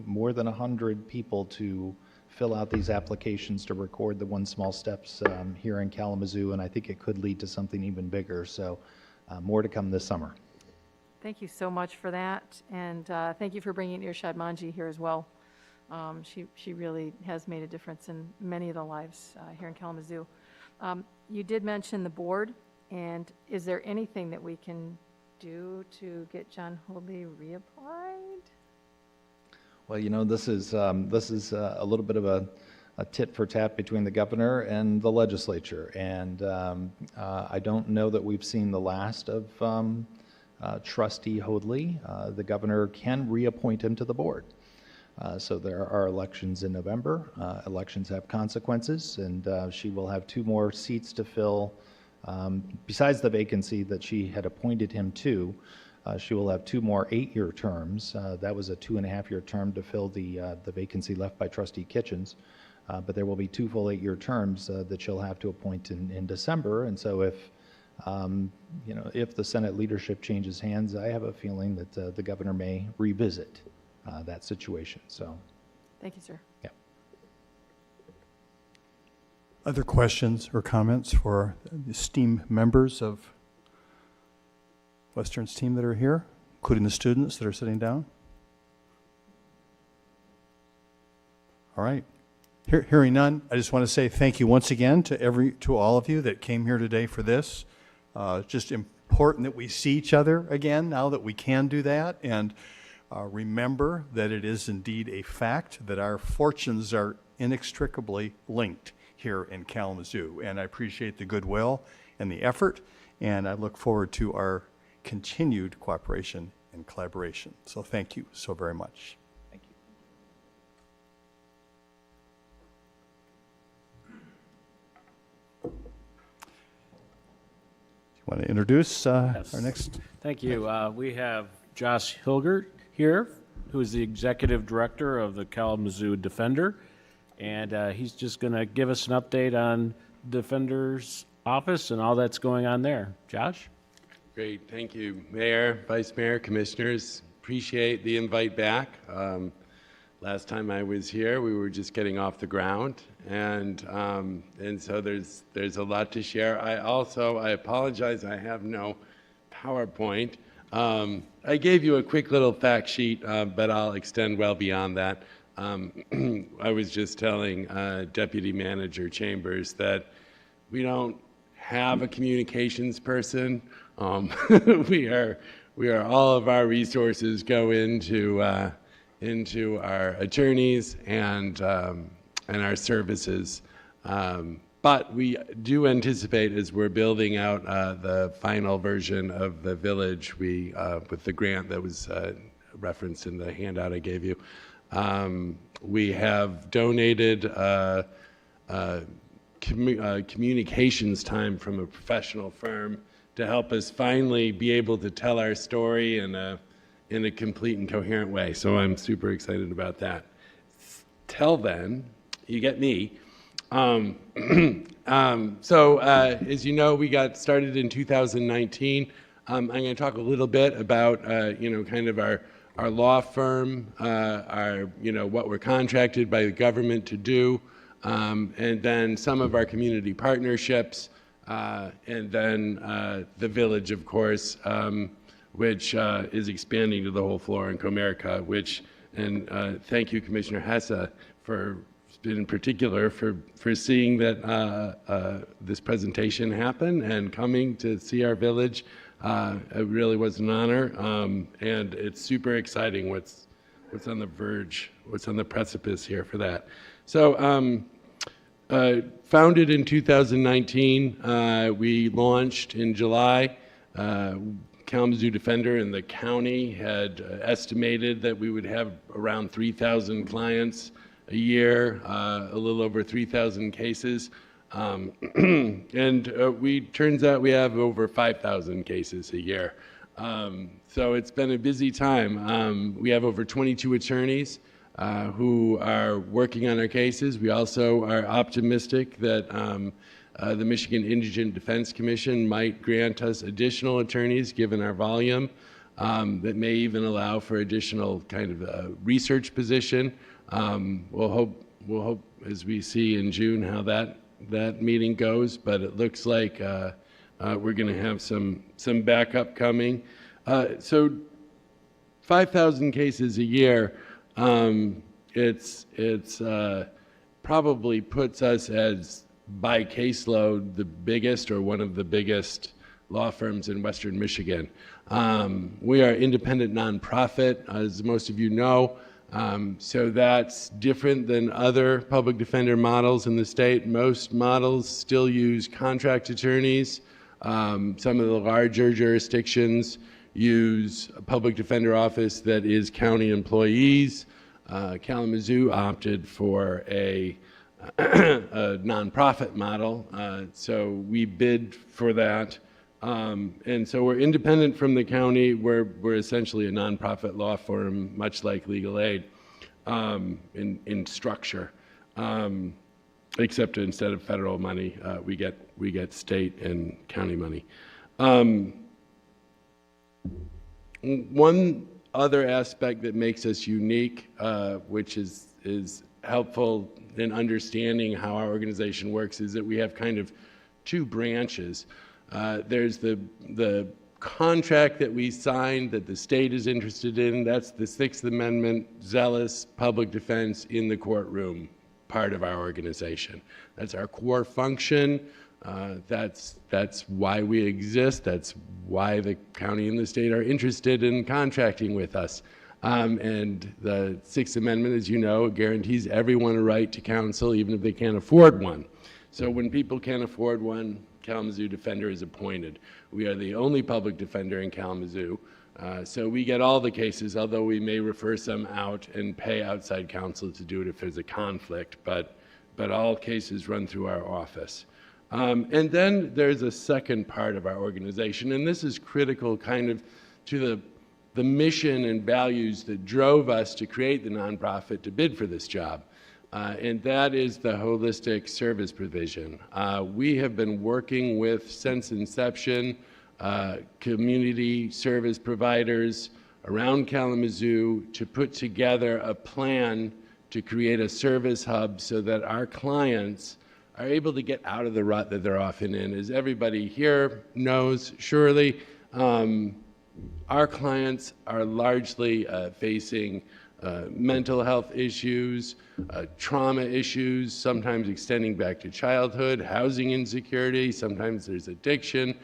D: more than 100 people to fill out these applications to record the One Small Steps here in Kalamazoo, and I think it could lead to something even bigger. So more to come this summer.
L: Thank you so much for that, and thank you for bringing Irshad Manji here as well. She really has made a difference in many of the lives here in Kalamazoo. You did mention the board, and is there anything that we can do to get John Hoadley reapplied?
D: Well, this is a little bit of a tit for tat between the governor and the legislature, and I don't know that we've seen the last of Trustee Hoadley. The governor can reappoint him to the board. So there are elections in November. Elections have consequences, and she will have 2 more seats to fill. Besides the vacancy that she had appointed him to, she will have 2 more 8-year terms. That was a 2.5-year term to fill the vacancy left by Trustee Kitchens. But there will be 2 full 8-year terms that she'll have to appoint in December. And so if the Senate leadership changes hands, I have a feeling that the governor may revisit that situation. So,
L: thank you, sir.
D: Yeah.
A: Other questions or comments for the esteemed members of Western's team that are here, including the students that are sitting down? All right. Hearing none, I just want to say thank you once again to all of you that came here today for this. Just important that we see each other again now that we can do that, and remember that it is indeed a fact that our fortunes are inextricably linked here in Kalamazoo, and I appreciate the goodwill and the effort, and I look forward to our continued cooperation and collaboration. So thank you so very much.
D: Thank you.
A: You want to introduce
E: Yes.
A: our next?
E: Thank you. We have Josh Hilgert here who is the executive director of the Kalamazoo Defender, and he's just going to give us an update on Defender's office and all that's going on there. Josh?
M: Great, thank you, Mayor, Vice Mayor, Commissioners. Appreciate the invite back. Last time I was here, we were just getting off the ground, and so there's a lot to share. I apologize, I have no PowerPoint. I gave you a quick little fact sheet, but I'll extend well beyond that. I was just telling Deputy Manager Chambers that we don't have a communications person. We are all of our resources go into our attorneys and our services. But we do anticipate, as we're building out the final version of the village, with the grant that was referenced in the handout I gave you, we have donated communications time from a professional firm to help us finally be able to tell our story in a complete and coherent way. So I'm super excited about that. Till then, you get me. As you know, we got started in 2019. I'm going to talk a little bit about, kind of our law firm, what we're contracted by the government to do, and then some of our community partnerships, and then the village, of course, which is expanding to the whole floor in Comerica, and thank you, Commissioner Hesse, in particular for seeing that this presentation happen and coming to see our village. It really was an honor, and it's super exciting what's on the verge, what's on the precipice here for that. So founded in 2019, we launched in July. Kalamazoo Defender in the county had estimated that we would have around 3,000 clients a year, a little over 3,000 cases. Turns out we have over 5,000 cases a year. So it's been a busy time. We have over 22 attorneys who are working on our cases. We also are optimistic that the Michigan Indigent Defense Commission might grant us additional attorneys given our volume, that may even allow for additional kind of research position. We'll hope as we see in June how that meeting goes, but it looks like we're going to have some backup coming. So 5,000 cases a year, it's probably puts us as by caseload the biggest or one of the biggest law firms in Western Michigan. We are independent nonprofit, as most of you know. So that's different than other public defender models in the state. Most models still use contract attorneys. Some of the larger jurisdictions use a public defender office that is county employees. Kalamazoo opted for a nonprofit model, so we bid for that. And so we're independent from the county. We're essentially a nonprofit law firm, much like legal aid in structure, except instead of federal money, we get state and county money. One other aspect that makes us unique, which is helpful in understanding how our organization works, is that we have kind of two branches. There's the contract that we signed that the state is interested in. That's the Sixth Amendment, zealous public defense in the courtroom part of our organization. That's our core function. That's why we exist. That's why the county and the state are interested in contracting with us. And the Sixth Amendment, as you know, guarantees everyone a right to counsel, even if they can't afford one. So when people can't afford one, Kalamazoo Defender is appointed. We are the only public defender in Kalamazoo, so we get all the cases, although we may refer some out and pay outside counsel to do it if there's a conflict, but all cases run through our office. And then there's a second part of our organization, and this is critical kind of to the mission and values that drove us to create the nonprofit to bid for this job. And that is the holistic service provision. We have been working with, since inception, community service providers around Kalamazoo to put together a plan to create a service hub so that our clients are able to get out of the rut that they're often in. As everybody here knows, surely, our clients are largely facing mental health issues, trauma issues, sometimes extending back to childhood, housing insecurity, sometimes there's addiction.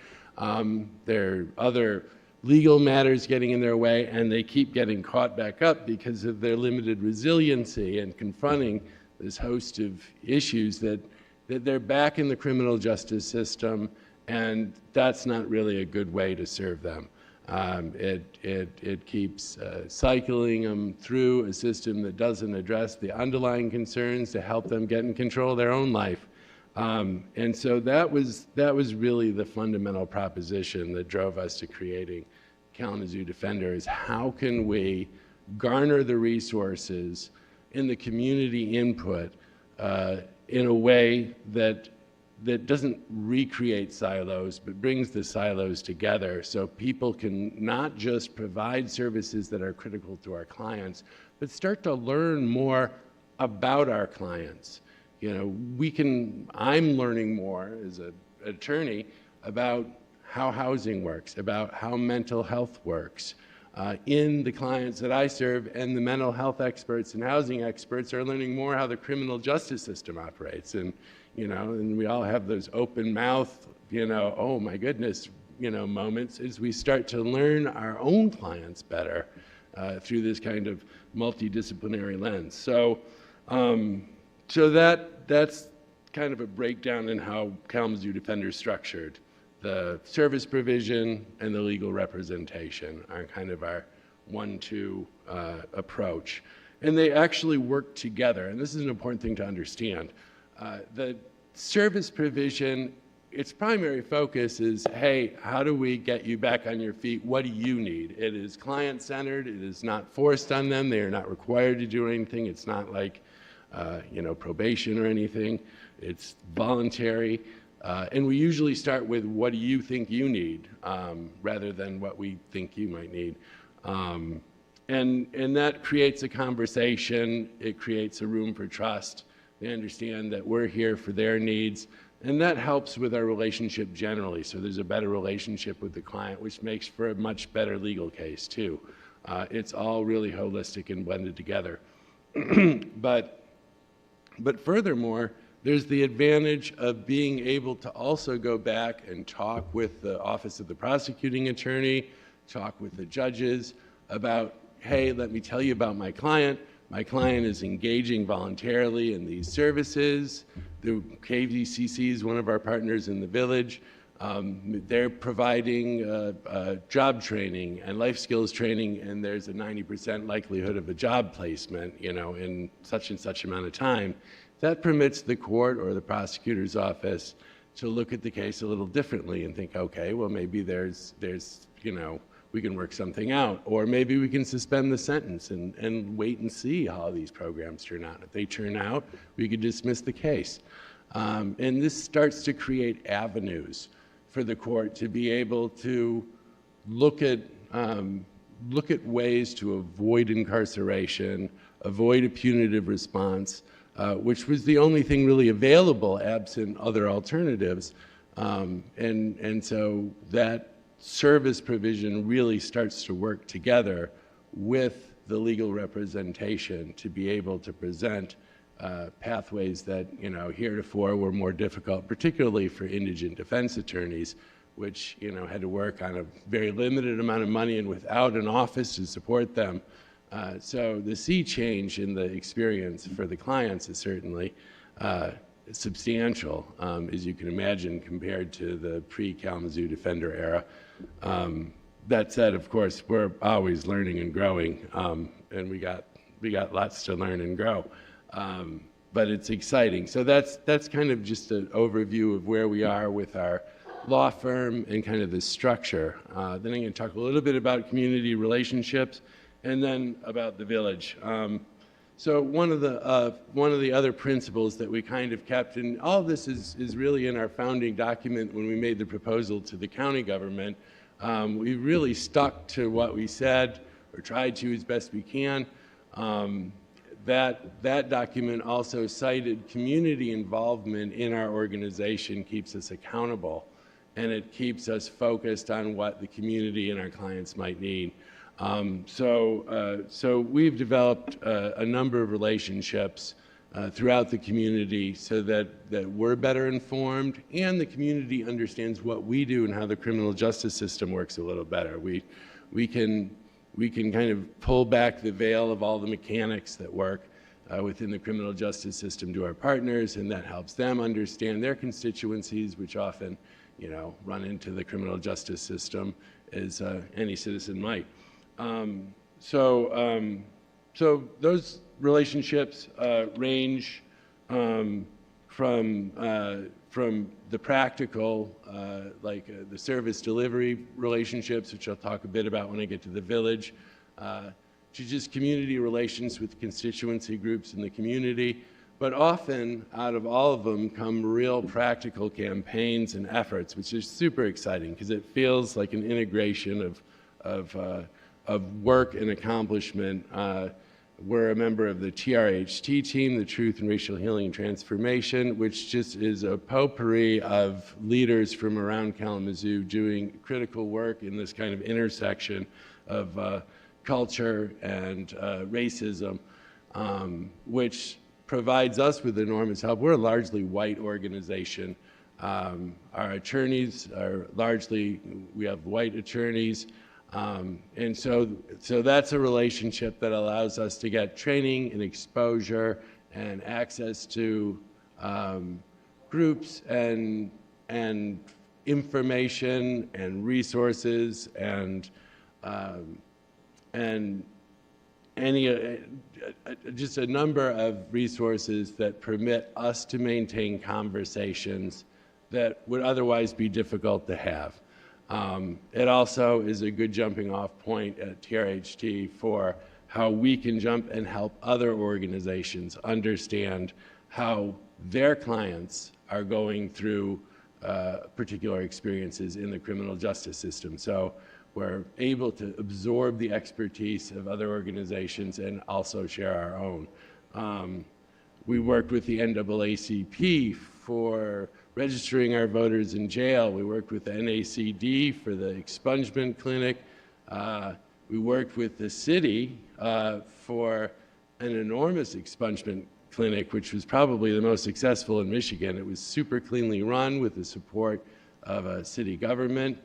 M: There are other legal matters getting in their way, and they keep getting caught back up because of their limited resiliency and confronting this host of issues that they're back in the criminal justice system, and that's not really a good way to serve them. It keeps cycling them through a system that doesn't address the underlying concerns to help them get in control of their own life. And so that was really the fundamental proposition that drove us to creating Kalamazoo Defender, is how can we garner the resources and the community input in a way that doesn't recreate silos, but brings the silos together so people can not just provide services that are critical to our clients, but start to learn more about our clients. You know, I'm learning more as an attorney about how housing works, about how mental health works. In the clients that I serve, and the mental health experts and housing experts are learning more how the criminal justice system operates. And, you know, and we all have those open mouth, you know, oh my goodness, you know, moments as we start to learn our own clients better through this kind of multidisciplinary lens. So, that's kind of a breakdown in how Kalamazoo Defender is structured. The service provision and the legal representation are kind of our 1-2 approach. And they actually work together, and this is an important thing to understand. The service provision, its primary focus is, hey, how do we get you back on your feet? What do you need? It is client-centered. It is not forced on them. They are not required to do anything. It's not like, you know, probation or anything. It's voluntary. And we usually start with, what do you think you need, rather than what we think you might need. And that creates a conversation. It creates a room for trust. They understand that we're here for their needs. And that helps with our relationship generally. So there's a better relationship with the client, which makes for a much better legal case, too. It's all really holistic and blended together. But furthermore, there's the advantage of being able to also go back and talk with the Office of the Prosecuting Attorney, talk with the judges about, hey, let me tell you about my client. My client is engaging voluntarily in these services. The KVCC is one of our partners in the village. They're providing job training and life skills training, and there's a 90% likelihood of a job placement, you know, in such and such amount of time. That permits the court or the prosecutor's office to look at the case a little differently and think, okay, well, maybe there's you know, we can work something out. Or maybe we can suspend the sentence and wait and see how these programs turn out. If they turn out, we could dismiss the case. And this starts to create avenues for the court to be able to look at ways to avoid incarceration, avoid a punitive response, which was the only thing really available absent other alternatives. And so that service provision really starts to work together with the legal representation to be able to present pathways that, you know, heretofore were more difficult, particularly for indigent defense attorneys, which, you know, had to work on a very limited amount of money and without an office to support them. So the sea change in the experience for the clients is certainly substantial, as you can imagine, compared to the pre-Kalamazoo Defender era. That said, of course, we're always learning and growing, and we got lots to learn and grow. But it's exciting. So that's kind of just an overview of where we are with our law firm and kind of the structure. Then I'm going to talk a little bit about community relationships and then about the village. So one of the other principles that we kind of kept, and all of this is really in our founding document when we made the proposal to the county government. We really stuck to what we said, or tried to as best we can. That document also cited community involvement in our organization keeps us accountable, and it keeps us focused on what the community and our clients might need. So we've developed a number of relationships throughout the community so that we're better informed and the community understands what we do and how the criminal justice system works a little better. We can kind of pull back the veil of all the mechanics that work within the criminal justice system to our partners, and that helps them understand their constituencies, which often, run into the criminal justice system as any citizen might. So those relationships range from the practical, like the service delivery relationships, which I'll talk a bit about when I get to the village, to just community relations with constituency groups in the community. But often, out of all of them come real practical campaigns and efforts, which is super exciting because it feels like an integration of work and accomplishment. We're a member of the TRHT team, the Truth and Racial Healing and Transformation, which just is a potpourri of leaders from around Kalamazoo doing critical work in this kind of intersection of culture and racism, which provides us with enormous help. We're a largely white organization. Our attorneys are largely, we have white attorneys. And so that's a relationship that allows us to get training and exposure and access to groups and information and resources and just a number of resources that permit us to maintain conversations that would otherwise be difficult to have. It also is a good jumping off point at TRHT for how we can jump and help other organizations understand how their clients are going through particular experiences in the criminal justice system. So we're able to absorb the expertise of other organizations and also share our own. We worked with the NAACP for registering our voters in jail. We worked with the NACD for the expungement clinic. We worked with the city for an enormous expungement clinic, which was probably the most successful in Michigan. It was super cleanly run with the support of a city government.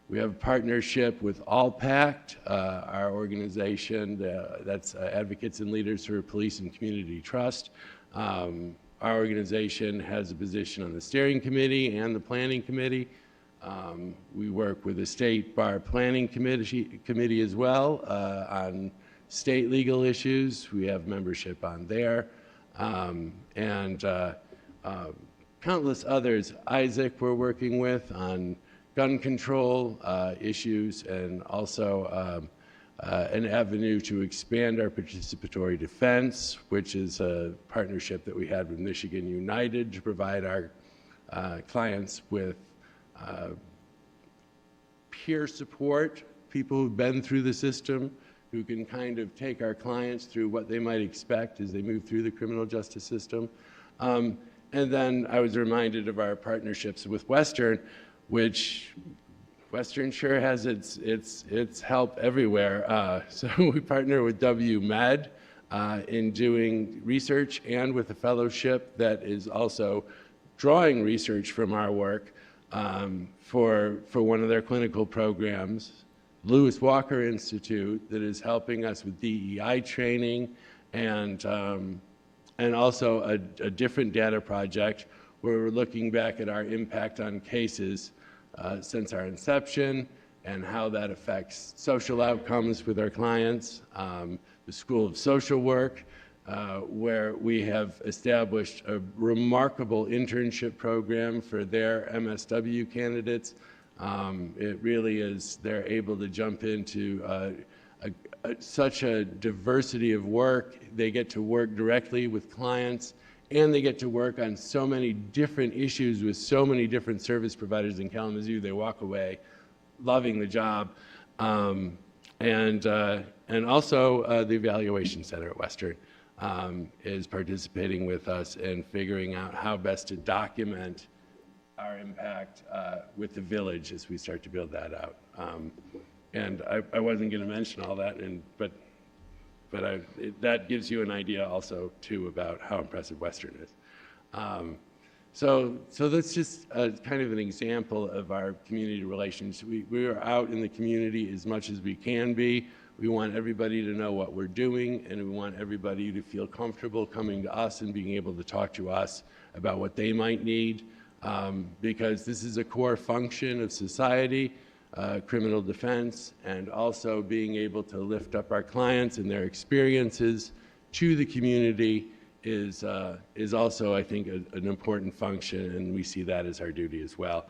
M: We have a partnership with AllPact, our organization that's Advocates and Leaders for Police and Community Trust. Our organization has a position on the steering committee and the planning committee. We work with the state bar planning committee as well on state legal issues. We have membership on there. And countless others. Isaac we're working with on gun control issues, and also an avenue to expand our participatory defense, which is a partnership that we had with Michigan United to provide our clients with peer support, people who've been through the system, who can kind of take our clients through what they might expect as they move through the criminal justice system. And then I was reminded of our partnerships with Western, which Western sure has its help everywhere. So we partner with WMed in doing research and with a fellowship that is also drawing research from our work for one of their clinical programs. Lewis Walker Institute that is helping us with DEI training, and also a different data project where we're looking back at our impact on cases since our inception and how that affects social outcomes with our clients. The School of Social Work where we have established a remarkable internship program for their MSW candidates. It really is, they're able to jump into such a diversity of work. They get to work directly with clients, and they get to work on so many different issues with so many different service providers in Kalamazoo. They walk away loving the job. And also the Evaluation Center at Western is participating with us in figuring out how best to document our impact with the village as we start to build that out. And I wasn't going to mention all that, but that gives you an idea also too about how impressive Western is. So that's just kind of an example of our community relations. We are out in the community as much as we can be. We want everybody to know what we're doing, and we want everybody to feel comfortable coming to us and being able to talk to us about what they might need, because this is a core function of society, criminal defense, and also being able to lift up our clients and their experiences to the community is also, I think, an important function, and we see that as our duty as well.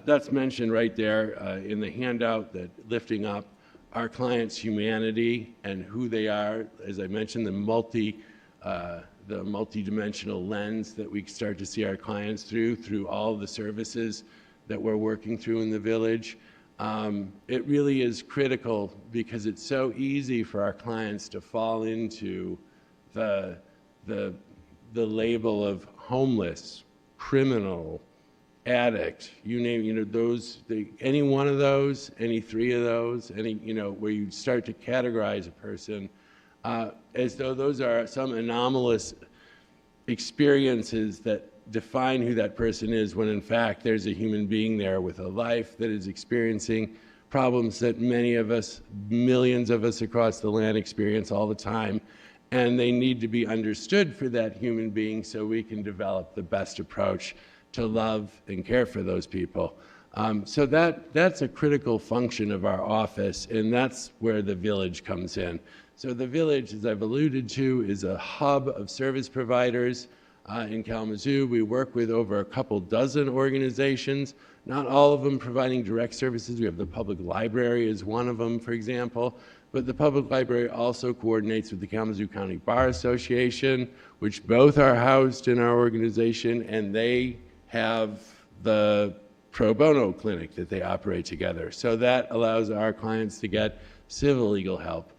M: That's mentioned right there in the handout, that lifting up our clients' humanity and who they are. As I mentioned, the multi-dimensional lens that we start to see our clients through all the services that we're working through in the village. It really is critical because it's so easy for our clients to fall into the label of homeless, criminal, addict, you name, any one of those, any three of those, where you start to categorize a person as though those are some anomalous experiences that define who that person is, when in fact there's a human being there with a life that is experiencing problems that many of us, millions of us across the land, experience all the time. And they need to be understood for that human being so we can develop the best approach to love and care for those people. So that's a critical function of our office, and that's where the village comes in. So the village, as I've alluded to, is a hub of service providers in Kalamazoo. We work with over a couple dozen organizations, not all of them providing direct services. We have the public library as one of them, for example. But the public library also coordinates with the Kalamazoo County Bar Association, which both are housed in our organization, and they have the pro bono clinic that they operate together. So that allows our clients to get civil legal help.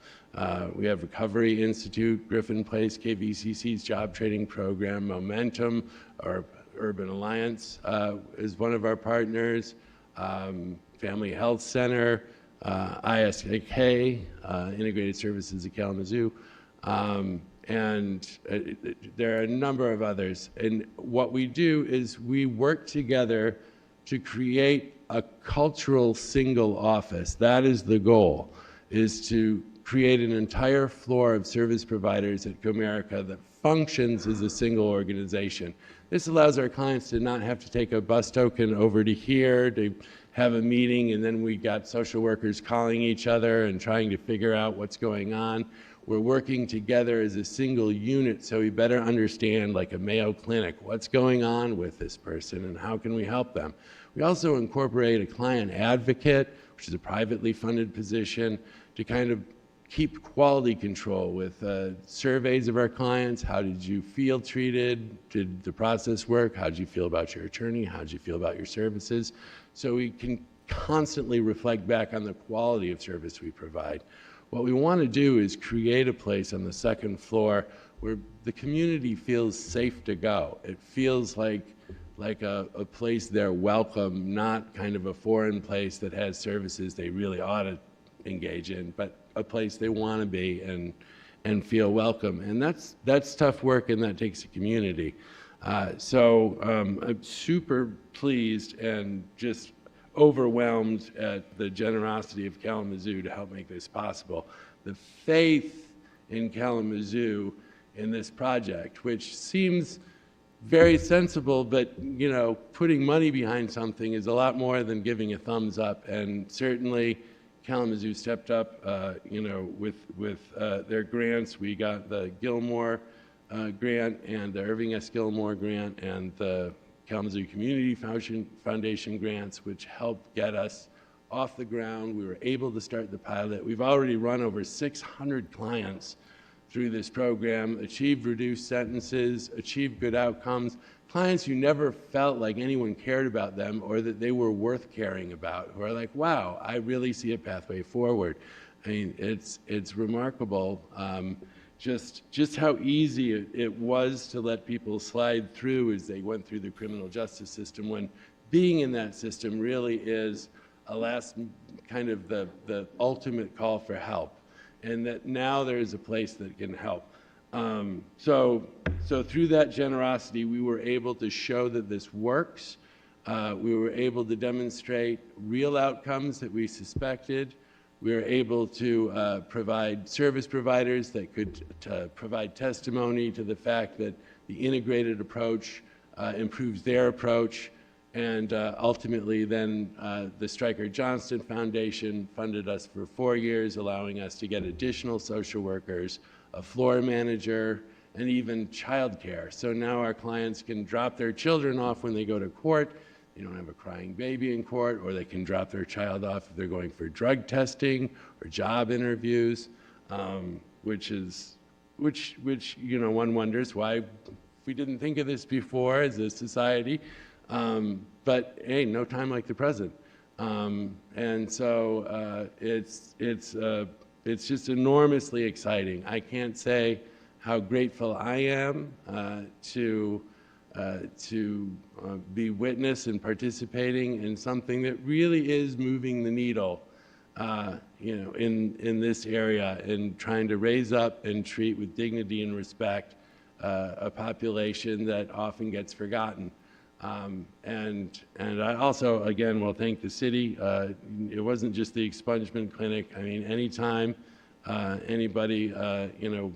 M: We have Recovery Institute, Griffin Place, KVCC's job training program, Momentum, or Urban Alliance is one of our partners, Family Health Center, ISK, Integrated Services of Kalamazoo, and there are a number of others. And what we do is we work together to create a cultural single office. That is the goal, is to create an entire floor of service providers at Comerica that functions as a single organization. This allows our clients to not have to take a bus token over to here to have a meeting, and then we got social workers calling each other and trying to figure out what's going on. We're working together as a single unit, so we better understand, like a Mayo Clinic, what's going on with this person and how can we help them. We also incorporate a client advocate, which is a privately funded position, to kind of keep quality control with surveys of our clients. How did you feel treated? Did the process work? How did you feel about your attorney? How did you feel about your services? So we can constantly reflect back on the quality of service we provide. What we want to do is create a place on the second floor where the community feels safe to go. It feels like a place they're welcome, not kind of a foreign place that has services they really ought to engage in, but a place they want to be and feel welcome. And that's tough work, and that takes a community. So I'm super pleased and just overwhelmed at the generosity of Kalamazoo to help make this possible. The faith in Kalamazoo in this project, which seems very sensible, but putting money behind something is a lot more than giving a thumbs up. And certainly Kalamazoo stepped up, with their grants. We got the Gilmore grant and the Irving S. Gilmore grant and the Kalamazoo Community Foundation grants, which helped get us off the ground. We were able to start the pilot. We've already run over 600 clients through this program, achieved reduced sentences, achieved good outcomes, clients who never felt like anyone cared about them or that they were worth caring about, who are like, wow, I really see a pathway forward. I mean, it's remarkable just how easy it was to let people slide through as they went through the criminal justice system, when being in that system really is a last kind of the ultimate call for help, and that now there is a place that can help. So through that generosity, we were able to show that this works. We were able to demonstrate real outcomes that we suspected. We were able to provide service providers that could provide testimony to the fact that the integrated approach improves their approach. And ultimately, then the Stryker Johnston Foundation funded us for 4 years, allowing us to get additional social workers, a floor manager, and even childcare. So now our clients can drop their children off when they go to court. They don't have a crying baby in court, or they can drop their child off if they're going for drug testing or job interviews, which you know, one wonders why we didn't think of this before as a society. But hey, no time like the present. And so it's just enormously exciting. I can't say how grateful I am to be witness and participating in something that really is moving the needle, you know, in this area, and trying to raise up and treat with dignity and respect a population that often gets forgotten. And I also, again, will thank the city. It wasn't just the expungement clinic. I mean, anytime anybody, you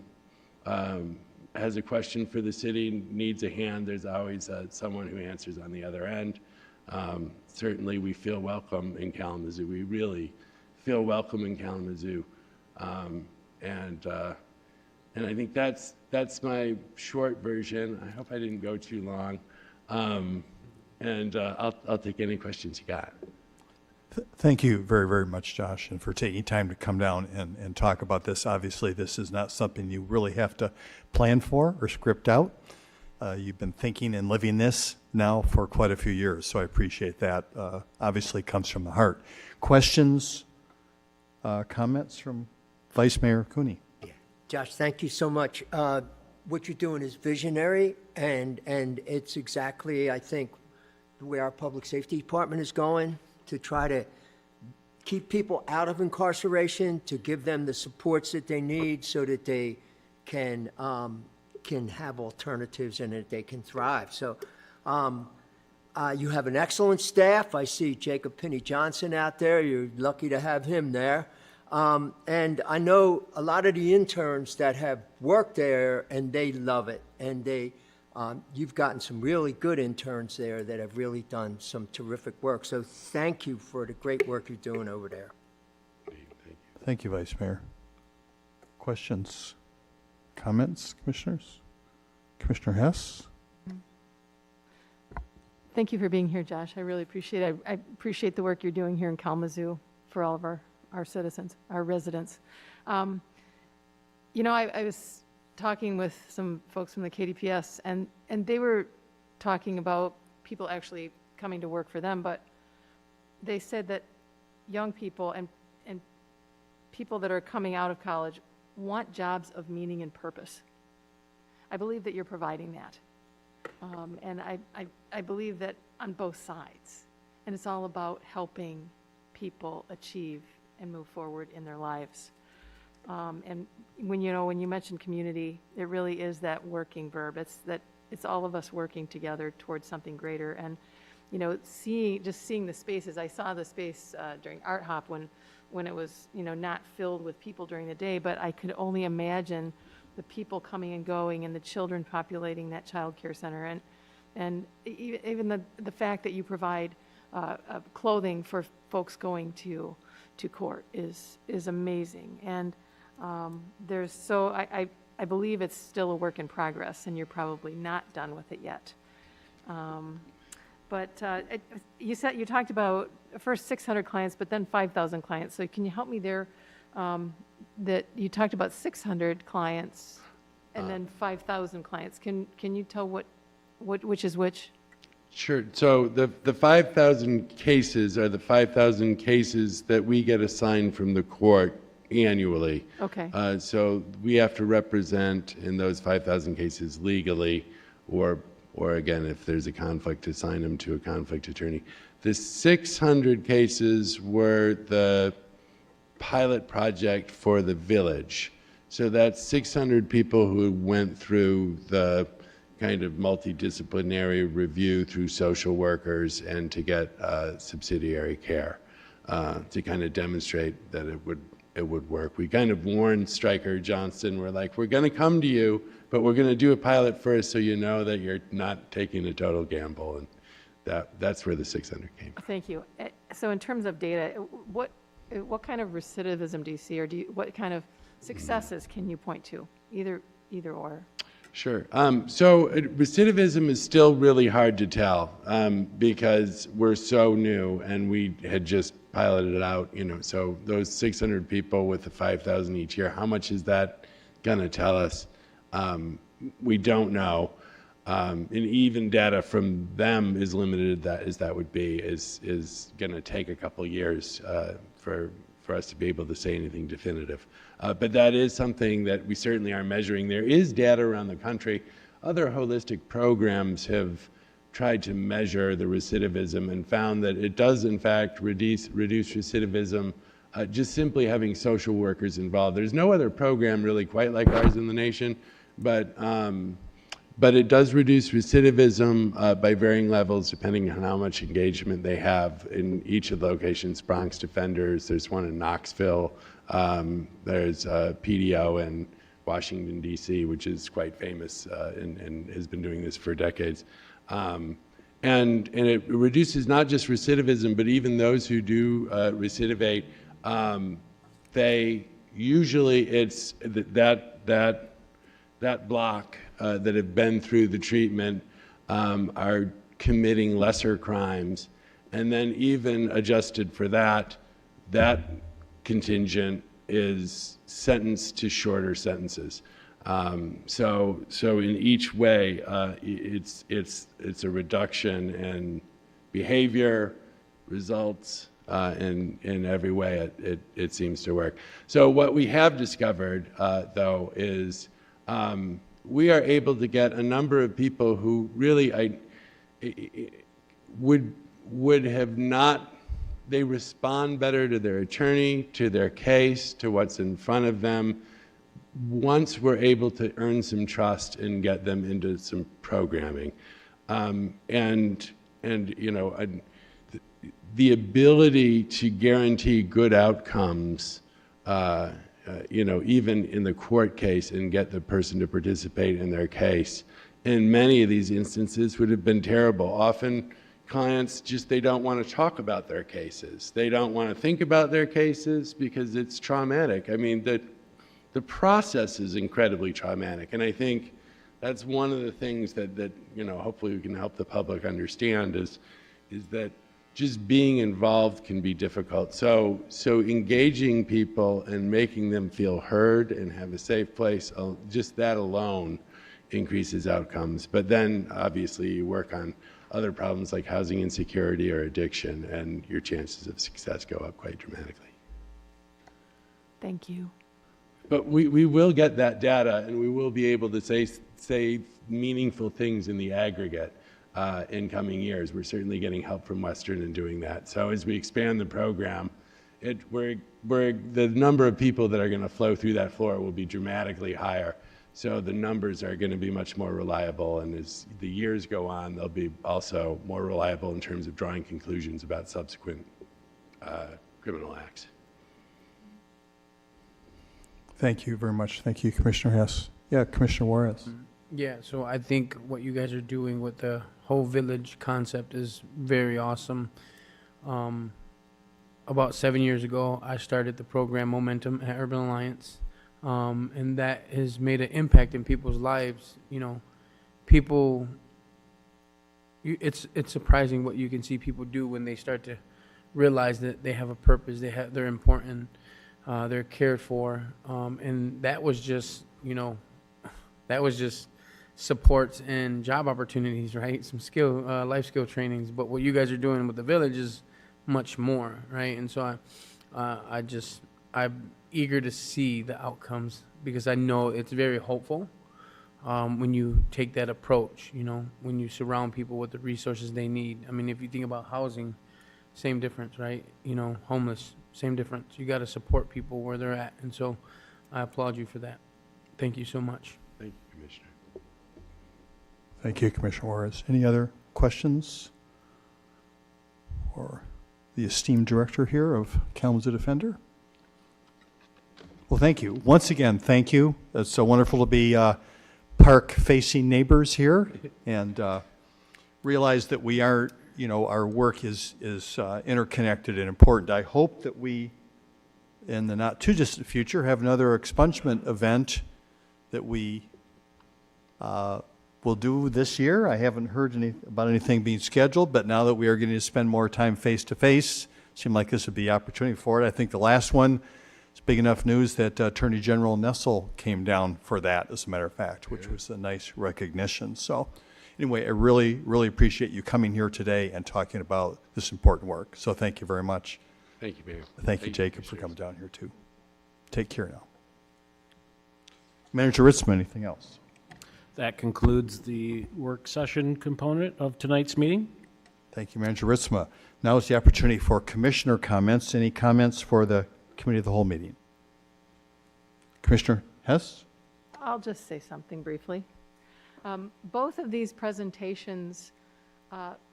M: know, has a question for the city, needs a hand, there's always someone who answers on the other end. Certainly, we feel welcome in Kalamazoo. We really feel welcome in Kalamazoo. And I think that's my short version. I hope I didn't go too long. And I'll take any questions you got.
A: Thank you very, very much, Josh, and for taking time to come down and talk about this. Obviously, this is not something you really have to plan for or script out. You've been thinking and living this now for quite a few years, so I appreciate that. Obviously, comes from the heart. Questions, comments from Vice Mayor Cooney?
H: Yeah. Josh, thank you so much. What you're doing is visionary, and it's exactly, I think, the way our public safety department is going, to try to keep people out of incarceration, to give them the supports that they need so that they can have alternatives and that they can thrive. So you have an excellent staff. I see Jacob Pinney Johnson out there. You're lucky to have him there. And I know a lot of the interns that have worked there, and they love it. And you've gotten some really good interns there that have really done some terrific work. So thank you for the great work you're doing over there.
A: Thank you, Vice Mayor. Questions, comments, commissioners? Commissioner Hess?
L: Thank you for being here, Josh. I really appreciate it. I appreciate the work you're doing here in Kalamazoo for all of our citizens, our residents. You know, I was talking with some folks from the KDPS, and they were talking about people actually coming to work for them, but they said that young people and people that are coming out of college want jobs of meaning and purpose. I believe that you're providing that. And I believe that on both sides. And it's all about helping people achieve and move forward in their lives. And when you mention community, it really is that working verb. It's all of us working together towards something greater. And you know, seeing the spaces. I saw the space during Art Hop when it was, you know, not filled with people during the day, but I could only imagine the people coming and going and the children populating that child care center. And even the fact that you provide clothing for folks going to court is amazing. And I believe it's still a work in progress, and you're probably not done with it yet. You talked about first 600 clients, but then 5,000 clients. So can you help me there? That you talked about 600 clients and then 5,000 clients. Can you tell which is which?
M: Sure. So the 5,000 cases are the 5,000 cases that we get assigned from the court annually.
L: Okay.
M: So we have to represent in those 5,000 cases legally, or again, if there's a conflict, assign them to a conflict attorney. The 600 cases were the pilot project for the village. So that's 600 people who went through the kind of multidisciplinary review through social workers and to get subsidiary care to kind of demonstrate that it would work. We kind of warned Stryker Johnston, we're like, we're going to come to you, but we're going to do a pilot first so you know that you're not taking a total gamble. And that's where the 600 came from.
L: Thank you. So in terms of data, what kind of recidivism do you see, or what kind of successes can you point to? Either or.
M: Sure. So recidivism is still really hard to tell because we're so new and we had just piloted it out, so those 600 people with the 5,000 each year, how much is that going to tell us? We don't know. And even data from them, as limited as that would be, is going to take a couple years for us to be able to say anything definitive. But that is something that we certainly are measuring. There is data around the country. Other holistic programs have tried to measure the recidivism and found that it does, in fact, reduce recidivism just simply having social workers involved. There's no other program really quite like ours in the nation, but it does reduce recidivism by varying levels depending on how much engagement they have in each of the locations. Bronx Defenders, there's one in Knoxville, there's PDO in Washington, D.C., which is quite famous and has been doing this for decades. And it reduces not just recidivism, but even those who do recidivate, they usually, it's that block that have been through the treatment are committing lesser crimes. And then even adjusted for that contingent is sentenced to shorter sentences. So in each way, it's a reduction in behavior, results, in every way it seems to work. So what we have discovered, though, is we are able to get a number of people who really would have not, they respond better to their attorney, to their case, to what's in front of them, once we're able to earn some trust and get them into some programming. The ability to guarantee good outcomes, even in the court case, and get the person to participate in their case, in many of these instances would have been terrible. Often clients they don't want to talk about their cases. They don't want to think about their cases because it's traumatic. I mean, the process is incredibly traumatic, and I think that's one of the things that hopefully we can help the public understand is that just being involved can be difficult. So engaging people and making them feel heard and have a safe place, just that alone increases outcomes. But then obviously you work on other problems like housing insecurity or addiction, and your chances of success go up quite dramatically.
L: Thank you.
M: But we will get that data, and we will be able to say meaningful things in the aggregate in coming years. We're certainly getting help from Western in doing that. So as we expand the program, the number of people that are going to flow through that floor will be dramatically higher. So the numbers are going to be much more reliable, and as the years go on, they'll be also more reliable in terms of drawing conclusions about subsequent criminal acts.
A: Thank you very much. Thank you, Commissioner Hess. Yeah, Commissioner Juarez.
N: Yeah, so I think what you guys are doing with the whole village concept is very awesome. About 7 years ago, I started the program Momentum at Urban Alliance. and that has made an impact in people's lives. You know, people. It's surprising what you can see people do when they start to realize that they have a purpose. They're important. They're cared for, and that was just supports and job opportunities, right? Some life skill trainings. But what you guys are doing with the village is much more, right? And so I'm eager to see the outcomes, because I know it's very hopeful when you take that approach, you know, when you surround people with the resources they need. I mean, if you think about housing, same difference, right? You know, homeless, same difference. You got to support people where they're at. And so I applaud you for that. Thank you so much.
M: Thank you, Commissioner.
A: Thank you, Commissioner Juarez. Any other questions for the esteemed director here of Kalamazoo Defender? Well, thank you. Once again, thank you. It's so wonderful to be park-facing neighbors here and realize that we are, you know, our work is interconnected and important. I hope that we, in the not-too-distant future, have another expungement event that we will do this year. I haven't heard about anything being scheduled, but now that we are getting to spend more time face-to-face, seemed like this would be opportunity for it. I think the last one, it's big enough news that Attorney General Nessel came down for that, as a matter of fact, which was a nice recognition. So anyway, I really, really appreciate you coming here today and talking about this important work. So thank you very much.
M: Thank you, Mayor.
A: Thank you, Jacob, for coming down here too. Take care now. Manager Ritzman, anything else?
E: That concludes the work session component of tonight's meeting.
A: Thank you, Manager Ritzma. Now is the opportunity for commissioner comments. Any comments for the Committee of the Whole meeting? Commissioner Hess?
L: I'll just say something briefly. Both of these presentations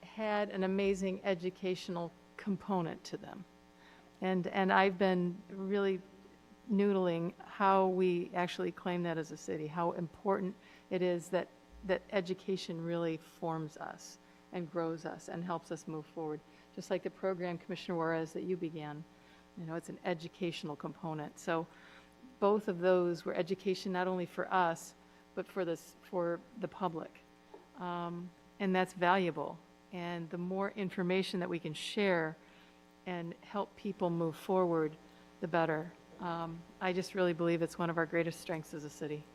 L: had an amazing educational component to them. And I've been really noodling how we actually claim that as a city, how important it is that education really forms us and grows us and helps us move forward. Just like the program, Commissioner Juarez, that you began. You know, it's an educational component. So both of those were education not only for us, but for the public. And that's valuable. And the more information that we can share and help people move forward, the better. I just really believe it's one of our greatest strengths as a city.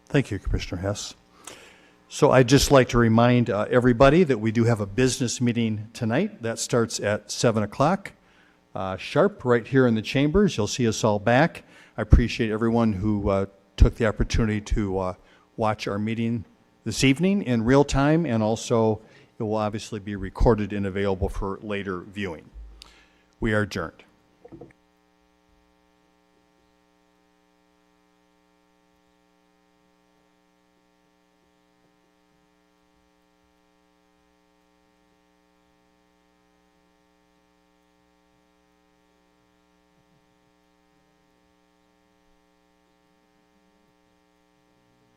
A: Thank you, Commissioner Hess. So I'd just like to remind everybody that we do have a business meeting tonight. That starts at 7 o'clock sharp right here in the chambers. You'll see us all back. I appreciate everyone who took the opportunity to watch our meeting this evening in real time, and also it will obviously be recorded and available for later viewing. We are adjourned.